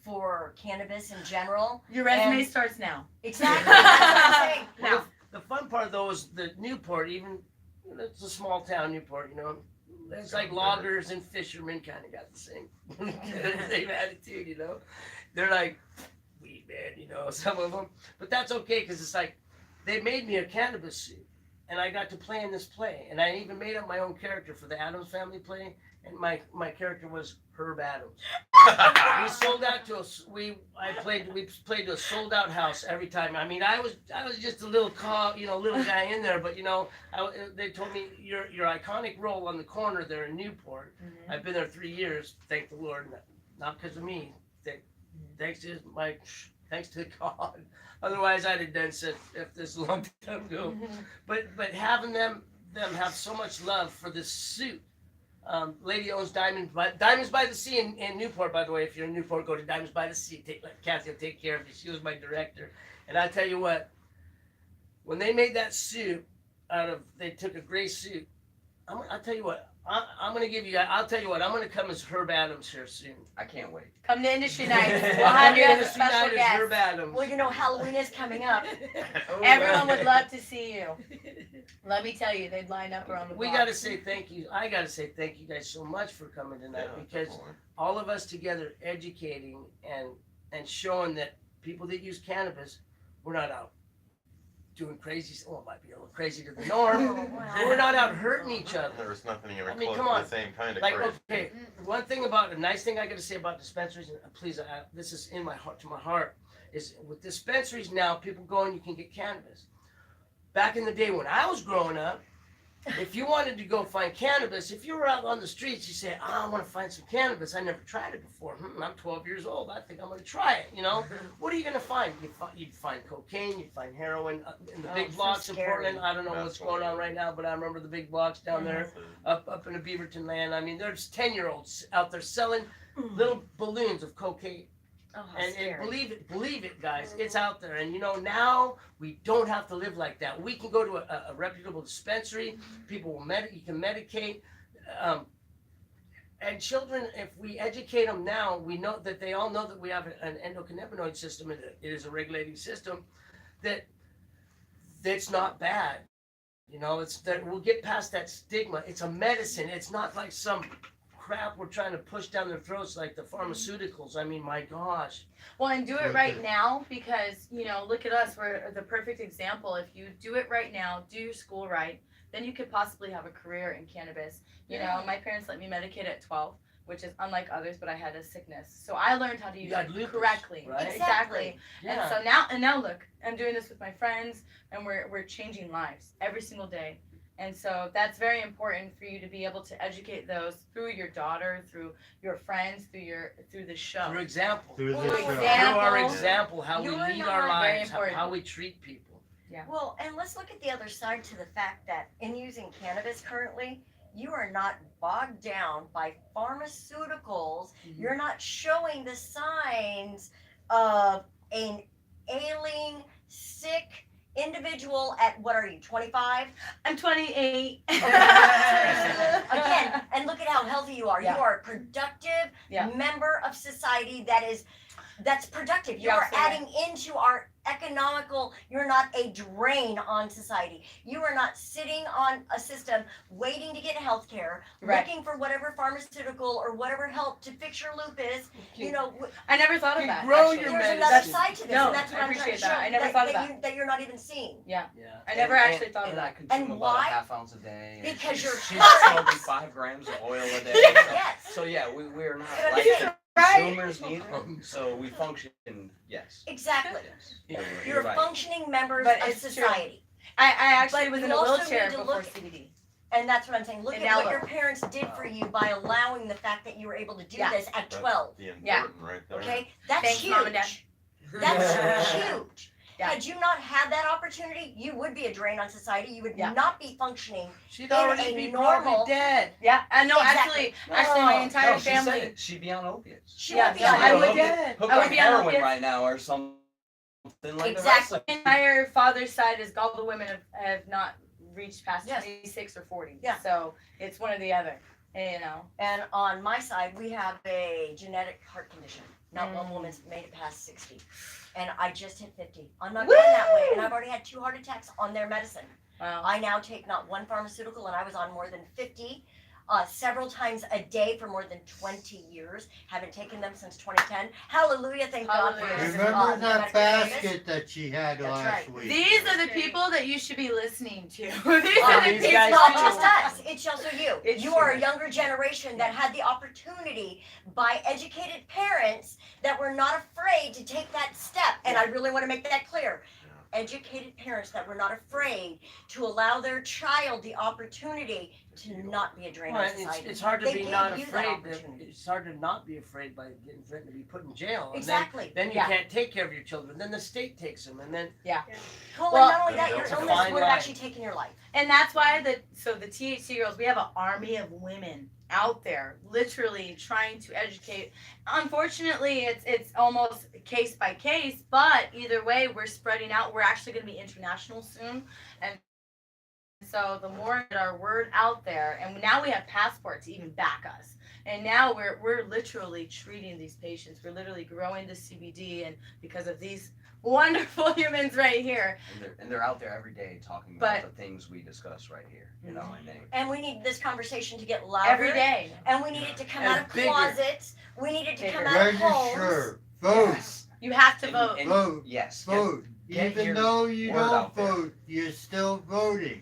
for cannabis in general. Your resume And- starts now. Exactly. That's what I'm saying. Well, the fun part though is the Newport, even you know, it's a small town, Newport, you know. It's like loggers and fishermen kind of got the same, same attitude, you know. They're like, weed man, you know, some of them. But that's okay because it's like they made me a cannabis suit, and I got to play in this play, and I even made up my own character for the Addams Family play, and my character was Herb Adams. We sold out to we played to a sold out house every time. I mean, I was just a little little guy in there, but you know, they told me your iconic role on the corner there in Newport. Mm-hmm. I've been there 3 years, thank the Lord, not because of me. Thanks to God. Otherwise, I'd have done such if this a long time ago. But having them have so much love for this suit. Lady owns Diamonds by the Sea in Newport, by the way. If you're in Newport, go to Diamonds by the Sea. Kathy will take care of you. She was my director. And I tell you what, when they made that suit they took a gray suit. I'll tell you what, I'm going to give you, I'll tell you what, I'm going to come as Herb Adams here soon. I can't wait. Come to industry nights. We'll have you as a Industry special night is guest. Herb Adams. Well, you know, Halloween is coming up. Everyone would love to see you. Let me tell you, they'd line up around the We block. got to say thank you. I got to say thank you guys so much for coming tonight, because all of us together educating and showing that people that use cannabis, we're not out doing crazy. Well, it might be a little crazy to the norm. But we're not out hurting each other. There was nothing even I mean, close come to on. the same kind of Like, crazy. okay, one thing about a nice thing I got to say about dispensaries, and please, this is in my heart, to my heart, is with dispensaries now, people go and you can get cannabis. Back in the day when I was growing up, if you wanted to go find cannabis, if you were out on the streets, you say, I want to find some cannabis. I never tried it before. I'm 12 years old. I think I'm going to try it, you know? What are you going to find? You'd find cocaine, you'd find heroin in the big so blocks in scary. Portland. I don't know what's going on right now, but I remember the big blocks down there up in the Beaverton land. I mean, there's 10-year-olds out there selling little balloons of cocaine. Oh, how And scary. believe it, guys, it's out there. And you know, now we don't have to live like that. We can go to a reputable dispensary. People will you can medicate. And children, if we educate them now, we know that they all know that we have an endocannabinoid system. It is a regulating system that's not bad. You know, it's that we'll get past that stigma. It's a medicine. It's not like some crap we're trying to push down their throats like the pharmaceuticals. I mean, my gosh. Well, and do it right now, because, you know, look at us. We're the perfect example. If you do it right now, do your school right, then you could possibly have a career in cannabis. You know, my parents let me medicate at 12, which is unlike others, but I had a sickness. So I learned how to use got it lupus, correctly. right? Exactly. Yeah. And so now look, I'm doing this with my friends, and we're changing lives every single day. And so that's very important for you to be able to educate those through your daughter, through your friends, through the show. Through example. Through Well, the no, show. Through our Example. example, how we You're lead not our very lives, important. how we treat people. Well, and let's look at the other side to the fact that in using cannabis currently, you are not bogged down by pharmaceuticals. You're not showing the signs of an ailing, sick individual at, what are you, 25? I'm 28. Again, and look at how healthy you are. Yeah. You are a productive Yeah. member of society that's productive. You You're are absolutely adding into our economical, you're not a drain on society. You are not sitting on a system waiting to get health care, Right. looking for whatever pharmaceutical or whatever help to fix your lupus. You know, I never thought of You that. grow actually. your there's medicine. another side to this, No, and that's what I I'm trying to appreciate show that. I you, never thought of that. that you're not even seeing. Yeah. I never actually thought of And I that. consume And about why? a half ounce a day. and Because you're she's fine. smoking 5 grams of oil a day. Yes. So yeah, we're not Good like idea. consumers neither. So we function, yes. Exactly. Yes. Yeah. You're right. functioning members But of it's true. society. I actually But was you in a also wheelchair need to before look- CBD. And that's what I'm saying. Look And at now what look. your parents did for you by allowing the fact that you were able to do Yeah. this at That's 12. the Yeah. important right there. Okay? That's Thanks, huge. Mom and Dad. That's huge. Yeah. Had you not had that opportunity, you would be a drain on society. You would Yeah. not be functioning. She'd In already a be normal- probably dead. Yeah, I know. Exactly. Actually, my entire No, she said family. it. She'd be on opiates. She Yeah, would be yeah, on I it. would- dead. Hooked I would on be on heroin opiates. right now or something like Exactly. the rest Entire father's side is all the women have not reached past Yes. 26 or 40. Yeah. So it's one or the other. You know. And on my side, we have a genetic heart condition. Not one woman's made it past 60. And I just hit 50. I'm not going that way. And I've already had 2 heart attacks on their medicine. Wow. I now take not one pharmaceutical, and I was on more than 50, several times a day for more than 20 years. Haven't taken them since 2010. Hallelujah, thank God for Hallelujah. this. Remember that medical cannabis. basket that she had That's last right. week? These are the people that you should be listening to. These Oh, are the these people. guys It's not too. just us, it's also you. It's You are a true. younger generation that had the opportunity by educated parents that were not afraid to take that step. And I really want to make that clear. Educated parents that were not afraid to allow their child the opportunity to not be a drain Well, on it's, society. it's hard to They be gave not you that afraid. opportunity. It's hard to not be afraid by getting threatened to be put in jail. And Exactly. Then you Yeah. can't take care of your children. Then the state takes them, and then Well, Well, and not only that, your it's a illness fine would have line. actually taken your life. And that's why the THC girls, we have an army of women out there, literally trying to educate. Unfortunately, it's almost case by case, but either way, we're spreading out. We're actually going to be international soon, and so the more that our word out there, and now we have passports to even back us. And now we're literally treating these patients. We're literally growing the CBD, and because of these wonderful humans right here. And they're out there every day talking about the things we discuss right here. You know, and we need this conversation to get louder every day. And we need it to come And out of bigger. closets. We need it to come out of homes. Register, vote, Yes. You have to vote. vote, Yes. vote. get Even your though you word don't out there. vote, you're still voting.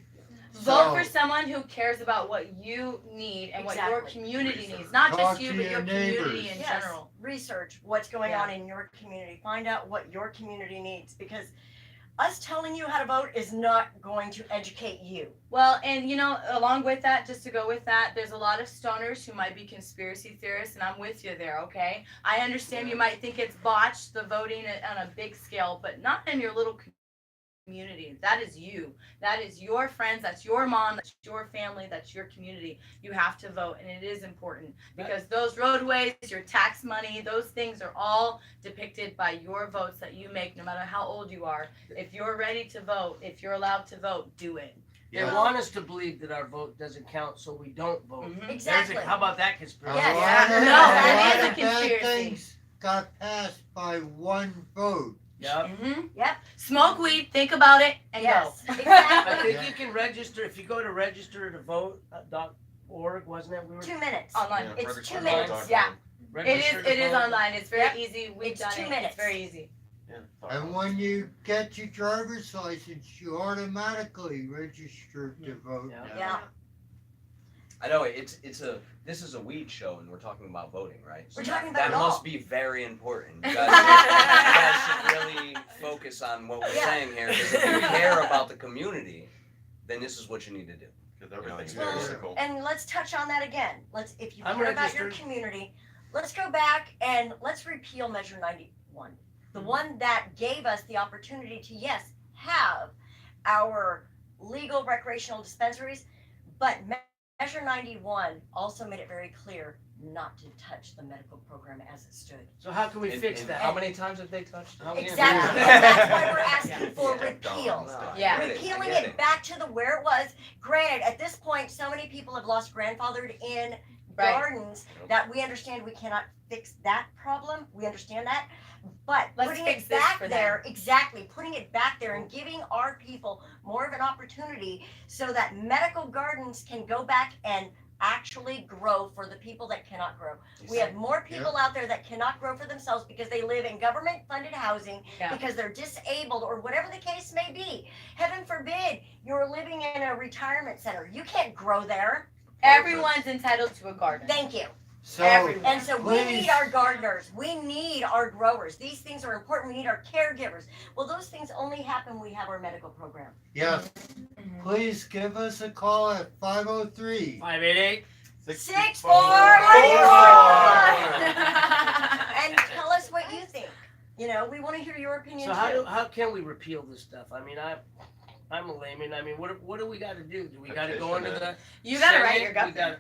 Vote for So, someone who cares about what you need and what your Exactly. community needs. Not Talk just you, to but your your community neighbors. in Yes. general. Research what's going on in your community. Find out what your community needs, because us telling you how to vote is not going to educate you. Well, and you know, along with that, just to go with that, there's a lot of stoners who might be conspiracy theorists, and I'm with you there, okay? I understand you might think it's botched, the voting on a big scale, but not in your little community. That is you. That is your friends. That's your mom. That's your family. That's your community. You have to vote, and it is important because those roadways, your tax money, those things are all depicted by your votes that you make, no matter how old you are. If you're ready to vote, if you're allowed to vote, do it. They want us to believe that our vote doesn't count, so we don't vote. Mhm. Exactly. How about that conspiracy? Yes. No, that is a conspiracy. Bad things got passed by one vote. Yep. Mm-hmm. Yep. Smoke weed, think about it, and Yes, go. I exactly. think you can register if you go to register-to-vote.org, wasn't it? We were 2 minutes. Online. Yeah, It's 2 register minutes. online. Yeah. It register is. to It is vote. online. It's very Yep. easy. We've It's done 2 it. minutes. It's very easy. Yeah, And when you get your driver's license, you automatically register to vote. Yeah. now. Yeah. I know this is a weed show and we're talking about voting, right? So We're talking that about it all. must be very important. You guys should really focus on what we're Yeah. saying here, because if you care about the community, then this is what you need to do. Because everything's Well, very simple. and let's touch on that again. If you I'm care about your registered. community, let's go back and let's repeal Measure 91. The one that gave us the opportunity to, yes, have our legal recreational dispensaries, but Measure 91 also made it very clear not to touch the medical program as it stood. So how can we fix And that? how many times have they touched it? How many- Exactly. Yeah. And that's why we're asking for Yeah. repeal. No, I Yeah. get I Repealing get it back to the where it was. Granted, at this point, so many people have lost grandfathered in Right. gardens that we understand we cannot fix that problem. We understand that. But Let's putting fix it this back for there, exactly, putting it back there and giving our people more of an opportunity so that medical gardens can go back and actually grow for the people that cannot grow. We have more people out there that cannot grow for themselves because they live in government funded housing, Yeah. because they're disabled or whatever the case may be. Heaven forbid you're living in a retirement center. You can't grow there. Everyone's entitled to a garden. Thank you. So, Everyone. And so we Please. need our gardeners. We need our growers. These things are important. We need our caregivers. Well, those things only happen when we have our medical program. yes, Mhm. please give us a call at 503. 588. 6444. And tell us what you think. You know, we want to hear your opinion So too. how can we repeal this stuff? I mean, I'm a layman. I mean, what do we got to do? Do we got to go into the You gotta write Senate? your gut. We gotta-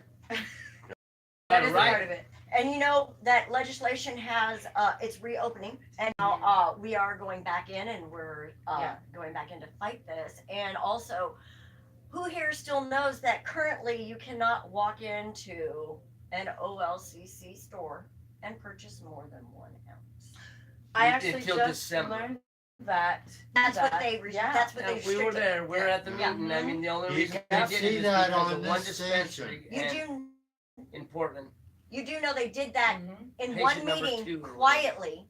That is a Right. part of it. And you know that legislation has it's reopening, and now we are going back in, and we're Yeah. going back in to fight this. And also, who here still knows that currently you cannot walk into an OLCC store and purchase more than 1 ounce? I You actually did till just December. learned that. That's what that- they yeah. that's what Yeah, they we were restricted. there. We're at the Yeah. meeting. I mean, the only You reason can they did see it is that because on of one this dispensary You and- do in Portland. you do know they did that Mhm. in Patient one number meeting 2. quietly,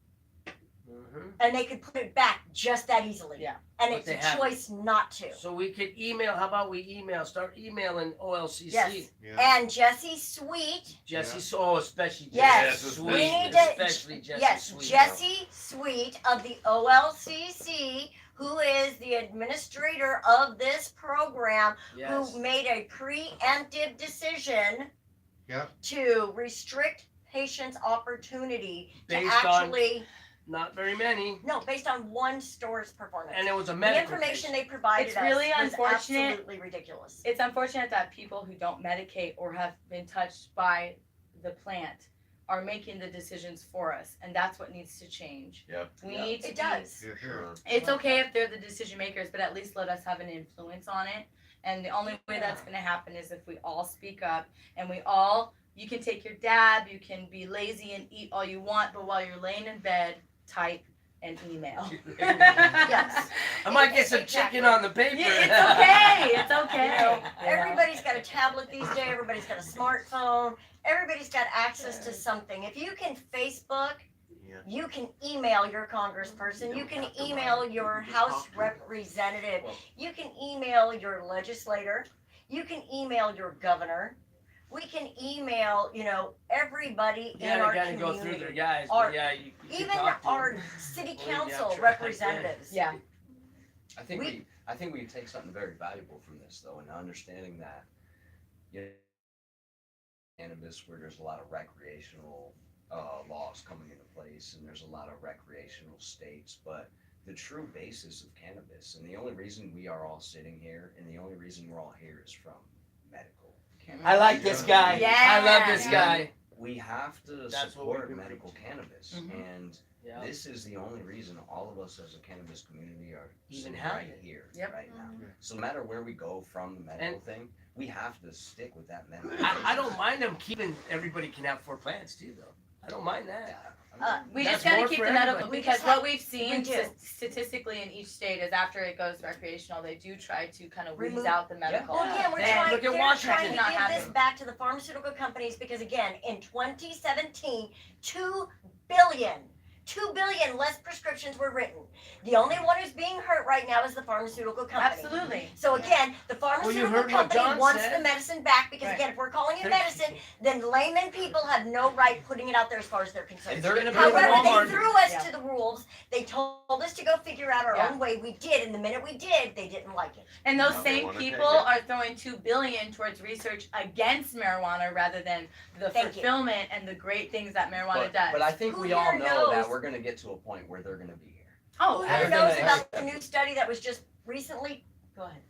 Mm-hmm. and they could put it back just that easily. Yeah. And But it's they a haven't. choice not to. So we could email. How about we Yes. emailing OLCC? Yeah. And Jesse Sweet, Jesse, oh, especially Yes. Jesse We Sweet, need to- especially Jesse yes, Sweet. Jesse Sweet of the OLCC, who is the administrator of this program, Yes. who made a preemptive decision Yep. to restrict patients' opportunity to Based on- actually Not very many. No, based on one store's performance. And it was a the medical information case. they provided It's really us was unfortunate. absolutely ridiculous. It's unfortunate that people who don't medicate or have been touched by the plant are making the decisions for us, and that's what needs to change. Yep. We need to It does. You're here. It's okay if they're the decision makers, but at least let us have an influence on it. And the only way that's going to happen is if we all speak up and we all, you can take your dab, you can be lazy and eat all you want, but while you're laying in bed, type and email. Yes. I might get some Exactly. chicken on the paper. Yeah, it's okay. It's okay. You know, You know? everybody's got a tablet these days. Everybody's got a smartphone. Everybody's got access to something. If you can Facebook, Yeah. you can email your congressperson. You can email your House representative. You can email your legislator. You can email your governor. We can email, you know, everybody You in our gotta go community. through their guys, Our- but yeah, you can Even talk to our them. city Well, yeah, council try. representatives. Yeah. I think we take something very valuable from this though, and understanding that cannabis, where there's a lot of recreational laws coming into place, and there's a lot of recreational states, but the true basis of cannabis, and the only reason we are all sitting here, and the only reason we're all here is from medical cannabis. I like this guy. Yeah. I love this guy. We have to That's what we've support been medical cannabis, Mhm. and Yeah. this is the only reason all of us as a cannabis community are Even sitting have right it. here, Yep. right now. So no matter where we go from the medical thing, we have to stick with that medical. I don't mind them keeping, everybody can have 4 plants too, though. I don't mind that. We That's just got more to keep for the medical everybody. because We just what have- we've seen we do. statistically in each state is after it goes recreational, they do try to kind of weed Remove- out the medical. Well, again, we're Then- trying, look at they're Washington. trying to Not give happen. this back to the pharmaceutical companies because again, in 2017, 2 billion less prescriptions were written. The only one who's being hurt right now is the pharmaceutical company. Absolutely. So again, the pharmaceutical heard what company John wants said. the medicine back because Right. again, if we're calling it They're- medicine, then layman people have no right putting it out there as far as they're concerned. If they're gonna However, put it in However, Walmart- they threw us Yeah. to the wolves. They told us to go figure out our Yeah. own way. We did, and the minute we did, they didn't like it. And those Now they same wanna people take it. are throwing $2 billion towards research against marijuana rather than the Thank you. fulfillment and the great things that marijuana does. But I think Who we all here know that knows? we're gonna get to a point where they're gonna be here. oh, Who Everything knows they- about the new study that was just recently? Go ahead.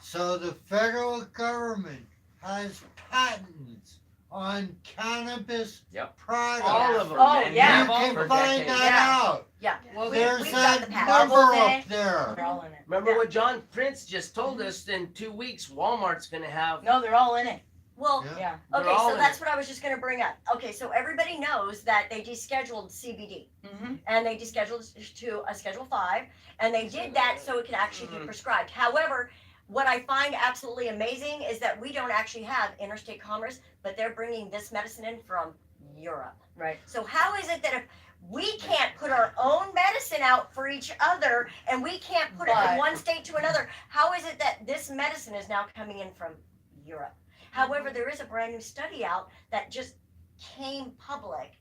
So the federal government has patents on cannabis Yep. products. All of them. Oh, And yeah. You have all can of them. find decades. that Yeah. out. Yeah. Well, There's we've got a the patent. number Marble up Day. there. they're all in it. Remember Yeah. what John Prince just told us? In 2 weeks, Walmart's gonna have. No, they're all in it. Well, Yeah. Yeah. They're okay, all so in that's it. what I was just gonna bring up. Okay, so everybody knows that they descheduled CBD Mm-hmm. and they descheduled to a Schedule 5, and they did that so it could actually be prescribed. However, what I find absolutely amazing is that we don't actually have interstate commerce, but they're bringing this medicine in from Europe. Right. So how is it that if we can't put our own medicine out for each other and we can't put it from But- one state to another, how is it that this medicine is now coming in from Europe? However, there is a brand new study out that just came public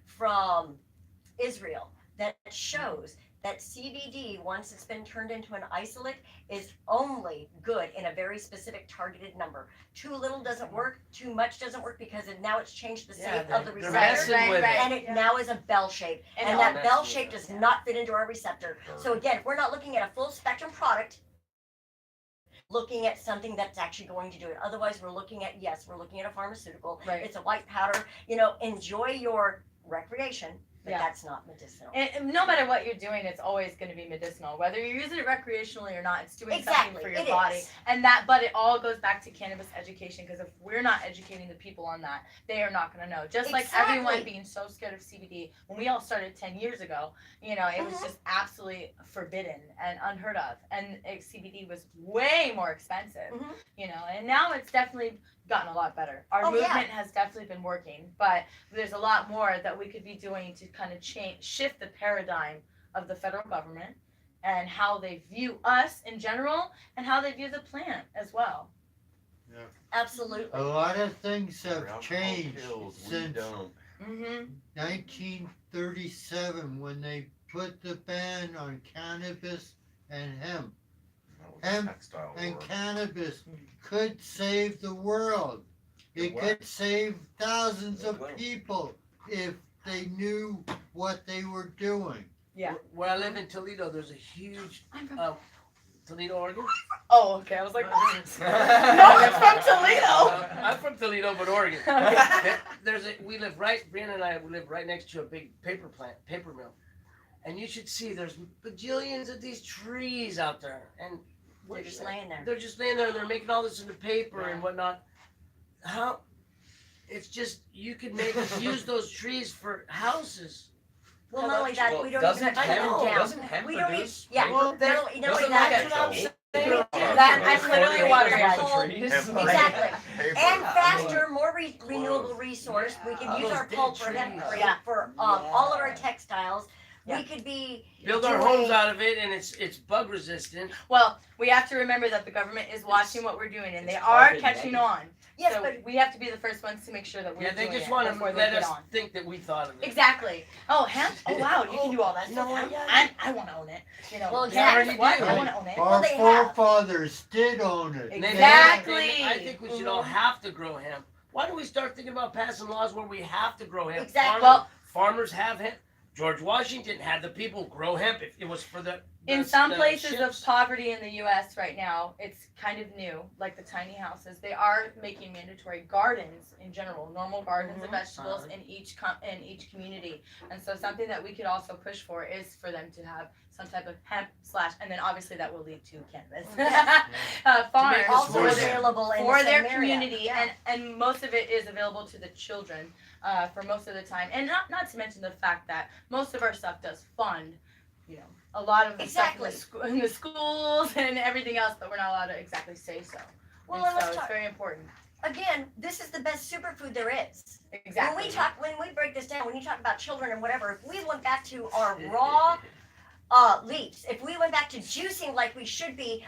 from Israel that shows that CBD, once it's been turned into an isolate, is only good in a very specific targeted number. Too little doesn't work, too much doesn't work because now it's changed the Yeah, shape of the they're receptor. messing with it. And it now is a bell shape. And all that messing bell with shape it. does not fit into our receptor. So again, if we're not looking at a full spectrum product, looking at something that's actually going to do it. Otherwise, we're looking at, yes, we're looking at a pharmaceutical. Right. It's a white powder. You know, enjoy your recreation, but Yeah. that's not medicinal. And no matter what you're doing, it's always going to be medicinal. Whether you're using it recreationally or not, it's doing something Exactly, for your it body. is. And that, but it all goes back to cannabis education because if we're not educating the people on that, they are not going to know. Just like everyone Exactly. being so scared of CBD when we all started 10 years ago, you know, it was Mhm. just absolutely forbidden and unheard of. And CBD was way more expensive, Mhm. you know, and now it's definitely gotten a lot better. Our Oh, yeah. movement has definitely been working, but there's a lot more that we could be doing to kind of shift the paradigm of the federal government and how they view us in general and how they view the plant as well. Absolutely. A lot of things have Alcohol changed kills, we since don't. Mm-hmm. 1937 when they put the ban on cannabis and hemp. That was Hemp textile And war. cannabis could save the world. It It will. could save thousands It of will. people if they knew what they were doing. Yeah. Where I live in Toledo, there's a huge I'm from. Toledo, Oregon. Oh, okay. I was like, what? No one's from Toledo. I'm from Toledo, but Oregon. Okay. We live right. Brianna and I live right next to a big paper mill, and you should see there's bajillions of these trees out there, and They're just laying there. they're just laying there. They're making all this into paper and Yeah. whatnot. How? It's just you could use those trees for houses. Well, not only that, we don't doesn't even cut them hemp- down. doesn't hemp We don't even, produce? yeah, Well, not only doesn't that, that that's what I'm get saying. That I'm literally watering Exactly. it. Exactly. And faster, more renewable resource. We could use Those our dead pulp for hemp trees. grade for all of our textiles. We could be Build our doing- homes out of it, and it's bug resistant. Well, we have to remember that the government is watching what we're doing, and they It's are carbon catching negative. on. Yes, So but we have to be the first ones to make sure that we're Yeah, they doing just it want to before they let get us on. think that we thought of it. Exactly. Oh, hemp? Oh, wow, you can do all that You stuff. know what? Hemp? Yeah. I want to own it. You know, Well, They already exactly. What? do. I want to own it. Well, Our they have. forefathers did own it. And they- Exactly. I think we should all have to grow hemp. Why don't we start thinking about passing laws where we have to grow hemp? Exactly. Farmers have hemp. George Washington had the people grow hemp if it was for the In some the places of ships. poverty in the U.S. right now, it's kind of new, like the tiny houses. They are making mandatory gardens in general, normal gardens of vegetables in each community. And so something that we could also push for is for them to have some type of hemp / and then obviously that will lead to cannabis farms make us Also more available in for the their same area. community, Yeah. and most of it is available to the children for most of the time, and not to mention the fact that most of our stuff does fund, you know, a lot of the Exactly. stuff in the schools and everything else, but we're not allowed to exactly say so. Well, And and let's so it's talk. very important. Again, this is the best superfood there is. Exactly. When we break this down, when you talk about children and whatever, if we went back to our raw leaves, if we went back to juicing like we should be,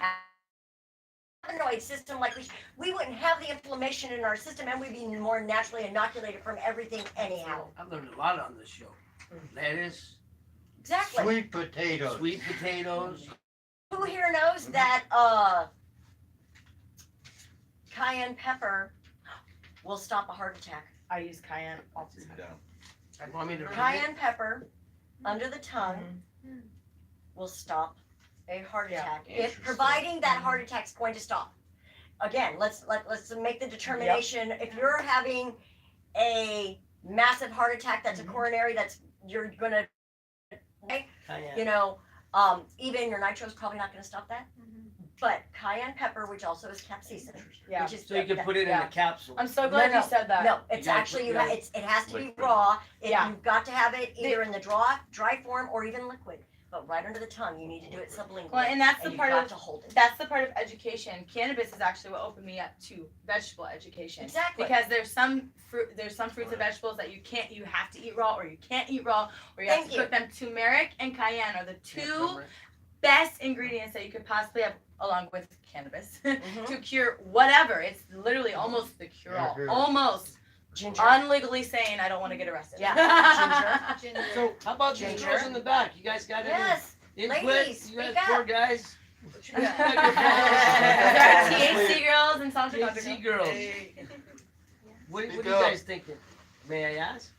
cannabinoid system like we wouldn't have the inflammation in our system, and we'd be more naturally inoculated from everything anyhow. I've learned a lot on this show. Lettuce, Exactly. Sweet potatoes. sweet potatoes. Who here knows that cayenne pepper will stop a heart attack? I use cayenne all the time. Want me to read it? Cayenne pepper under the tongue will stop a heart Yeah. attack, if Interesting. providing that heart attack's going to stop. Again, let's make the determination. If you're having a massive heart attack, that's a coronary, you're gonna, Cayenne. you know, even your nitro's probably not gonna stop that. But cayenne pepper, which also is capsaicin, Yeah. which is So you can put it in a capsule. I'm so glad No, you said that. no, it's gotta actually put it has to be liquid. raw. Yeah. You've got to have it either in the dry form or even liquid. But right under the tongue, you need to do it sublingually. Well, and that's the you've part got of to hold it. that's the part of education. Cannabis is actually what opened me up to vegetable education. Exactly. Because there's some fruits and vegetables that you have to eat raw, or you can't eat raw, or you have Thank to you. cook them. Turmeric and cayenne are the Yeah, two turmeric. best ingredients that you could possibly have, along with cannabis, Mhm. to cure whatever. It's literally almost the cure all. Yeah. Almost. Ginger. Unlegally saying I don't want to get arrested. Yeah, Ginger. So how about these Ginger. girls in the back? You guys got Yes. any input? ladies, You guys speak poor up. guys. What you got? There are THC girls and Sandra THC girls. What are you guys thinking? May I ask?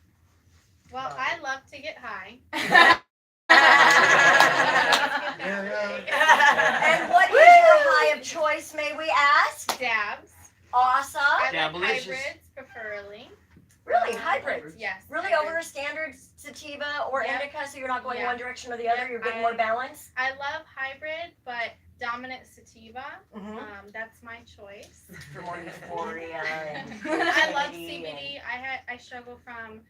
Well, I love to get high. And what is your high of choice, may we ask? Dabs. Awesome. I like Dabalicious. hybrids, preferably. Really, hybrids. Yes. Really hybrids. over a standard sativa or Yeah. indica, so you're not going Yeah. one direction or the other, Yep, you're getting more balance? I love hybrid, but dominant sativa. Mm-hmm. That's my choice. For more euphoria and I love creativity CBD. I struggle from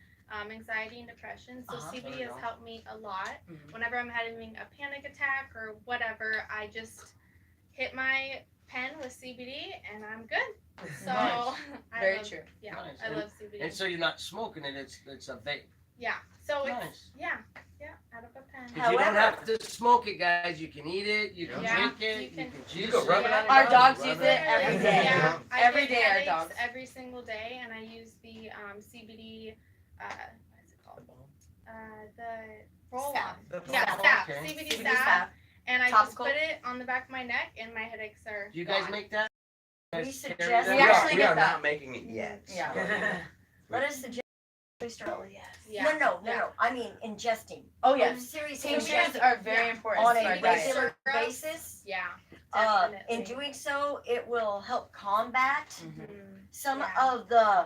anxiety and depression, so Uh-huh. CBD has helped me a lot. Mhm. Whenever I'm having a panic attack or whatever, I just hit my pen with CBD and I'm good. So Nice. I Very love, true. Yeah, Nice. I love CBD. And so you're not smoking it, it's a vape. Yeah. So Nice. it's yeah, out of a pen. If you don't However- have to smoke it, guys, you can eat it, you can Yeah. drink it, You you can- can juice You can rub it it. on your Our body, dogs rub use it it on every your day. Yeah, I Every get day our headaches dogs. every single day, and I use the CBD. What is it called? The roll on. Yeah, Salve. salve. Okay. CBD CBD salve. salve. And I Topical. just put it on the back of my neck, and my headaches are. Do you guys gone. make that? We Guys carry suggest- that? We actually we get are that. not making it yet. Yeah. So- Let us suggest Yeah. No. I mean ingesting. Oh yes. Serious Tinctures ingesting are very important on to our a diet. regular Gross. basis. Yeah. In Definitely. doing so, it will help combat Mhm. some Yeah. of the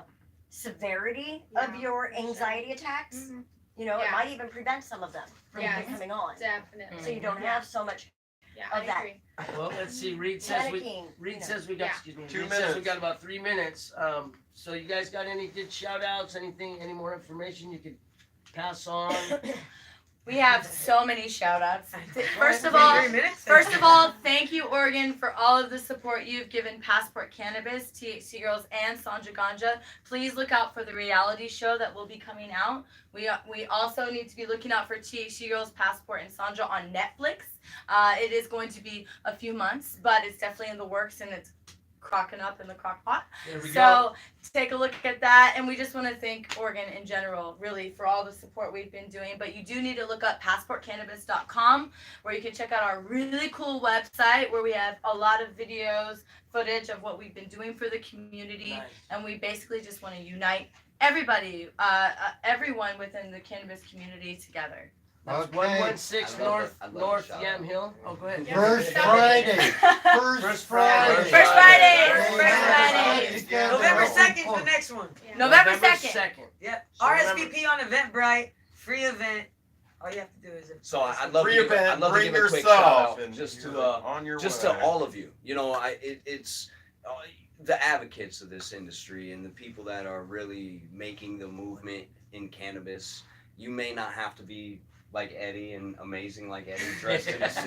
severity of Yeah, your for sure. anxiety attacks. Mhm. You know, it Yeah. might even prevent some of them from Yes. coming on. Definitely. So you don't Yeah. have so much Yeah, of I that. agree. Well, let's see. Reed says we. panicking. Reed you know. says we got. Yeah. Excuse me. 2 Reed says we minutes. got about 3 minutes. So you guys got any good shout outs? Anything? Any more information you could pass on? We have so many shout outs. First of all, thank you, Oregon, for all of the support you've given Passport Cannabis, THC Girls, and Sandra Ganja. Please look out for the reality show that will be coming out. We also need to be looking out for THC Girls, Passport, and Sandra on Netflix. It is going to be a few months, but it's definitely in the works and it's crocking up in the crock pot. There we go. So take a look at that, and we just want to thank Oregon in general, really, for all the support we've been doing. But you do need to look up passportcannabis.com, where you can check out our really cool website, where we have a lot of videos, footage of what we've been doing for the community, Nice. and we basically just want to unite everybody, everyone within the cannabis community together. That's Okay. 116 I love North it. I love North the shout Yam out. Hill. Oh, go ahead. Yeah. First Yeah. Friday. First First Friday. Friday. First Friday. Hey, First Friday. everybody together. November Open 2nd is forum. the next one. Yeah. November 2nd. Yep. So RSVP on Eventbrite. Free event. All you have to do is. So I'd love Free to give, event, I'd love to bring give a quick yourself shout out and just you're to on your just way. to all of you. You know, it's the advocates of this industry and the people that are really making the movement in cannabis. You may not have to be like Eddie and amazing like Eddie dressed in a suit.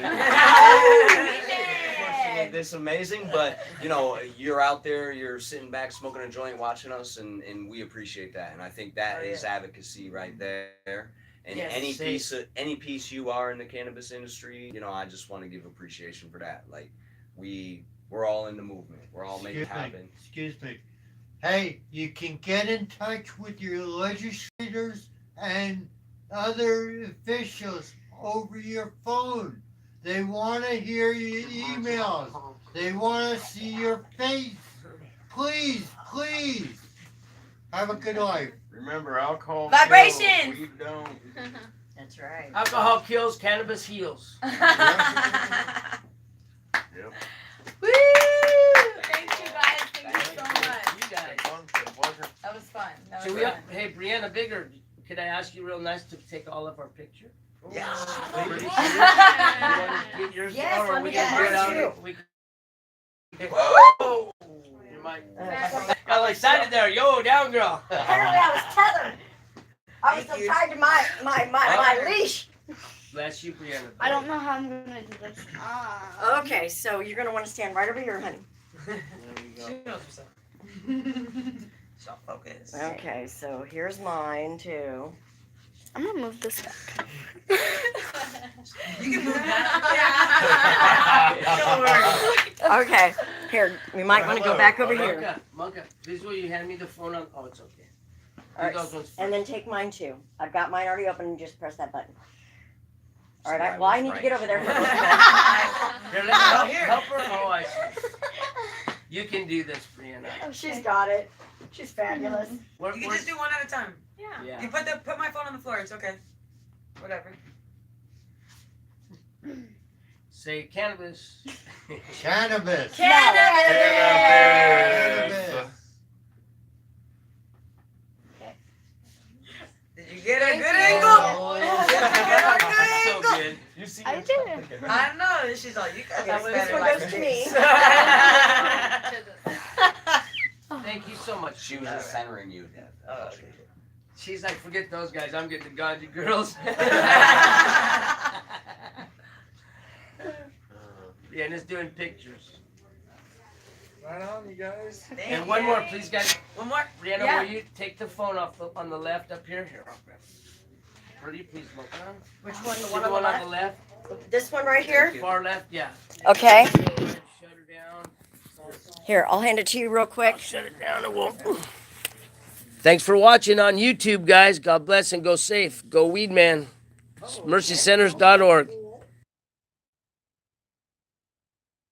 To make this amazing, but you know, you're out there, you're sitting back smoking a joint watching us, and we appreciate that, and I think that is advocacy right there. And Yes, any piece you are in the cannabis industry, you know, I just want to give appreciation for that. Like we're all in the movement, we're all making it happen. Excuse me. Hey, you can get in touch with your legislators and other officials over your phone. They want to hear your emails. They want to see your face. Please. Have a good life. Remember, alcohol Vibrations. kills, weed don't. That's right. Alcohol kills, cannabis heals. Yep. Woo! Thank you guys. Thank you so much. You guys. Fun, it's a pleasure. That was fun. That So was we fun. hey Brianna Bigger, could I ask you real nice to take all of our pictures? Yeah. Pretty sure. You wanna get yours Yes, or let we me can get do it mine out. too. We Whoa! you might Apparently got excited there. Yo, down girl. I was tethered. I was Thank so you. tied to my leash. Bless you, Brianna. I don't know how I'm gonna do this. Okay, so you're gonna want to stand right over here, honey. There we go. She knows herself. Self focus. Okay, so here's mine too. I'm gonna move this back. You can move that. Don't worry. Okay, here, we might want to go back over here. Monka, please will you hand me the phone on? Oh, it's okay. All right, Those ones first. and then take mine too. I've got mine already open. Just press that button. All right. So Well, I was need to right. get over there. Here, let me help, Here. help her. Oh, I see. You can do this, Brianna. She's got it. She's fabulous. We're, You can we're, just do one at a time. Yeah. yeah. You put my phone on the floor. It's okay. Whatever. Say cannabis. Cannabis. Cannabis. Did you get a good Oh. angle? Did you get a good That's so angle? good. You see I did. I know. She's all, you guys Okay, are so this better one like goes to this. Thank you so much. She was just centering you. Oh, okay. She's like, forget those guys. I'm getting the ganja girls. Yeah, and it's doing pictures. Right on, you guys. Thank And one you. more, please, guys. One more. Brianna, Yeah. will you take the phone off on the left up here? Here, I'll grab it. Pretty, please look on. Which one? The See one the on one the on left? the left? This one right here? Far left, yeah. Okay. Shut her down. Here, I'll hand it to you real quick. Shut it down. It won't. Thanks for watching on YouTube, guys. God bless and go safe. Go weed, man. MercyCenters.org.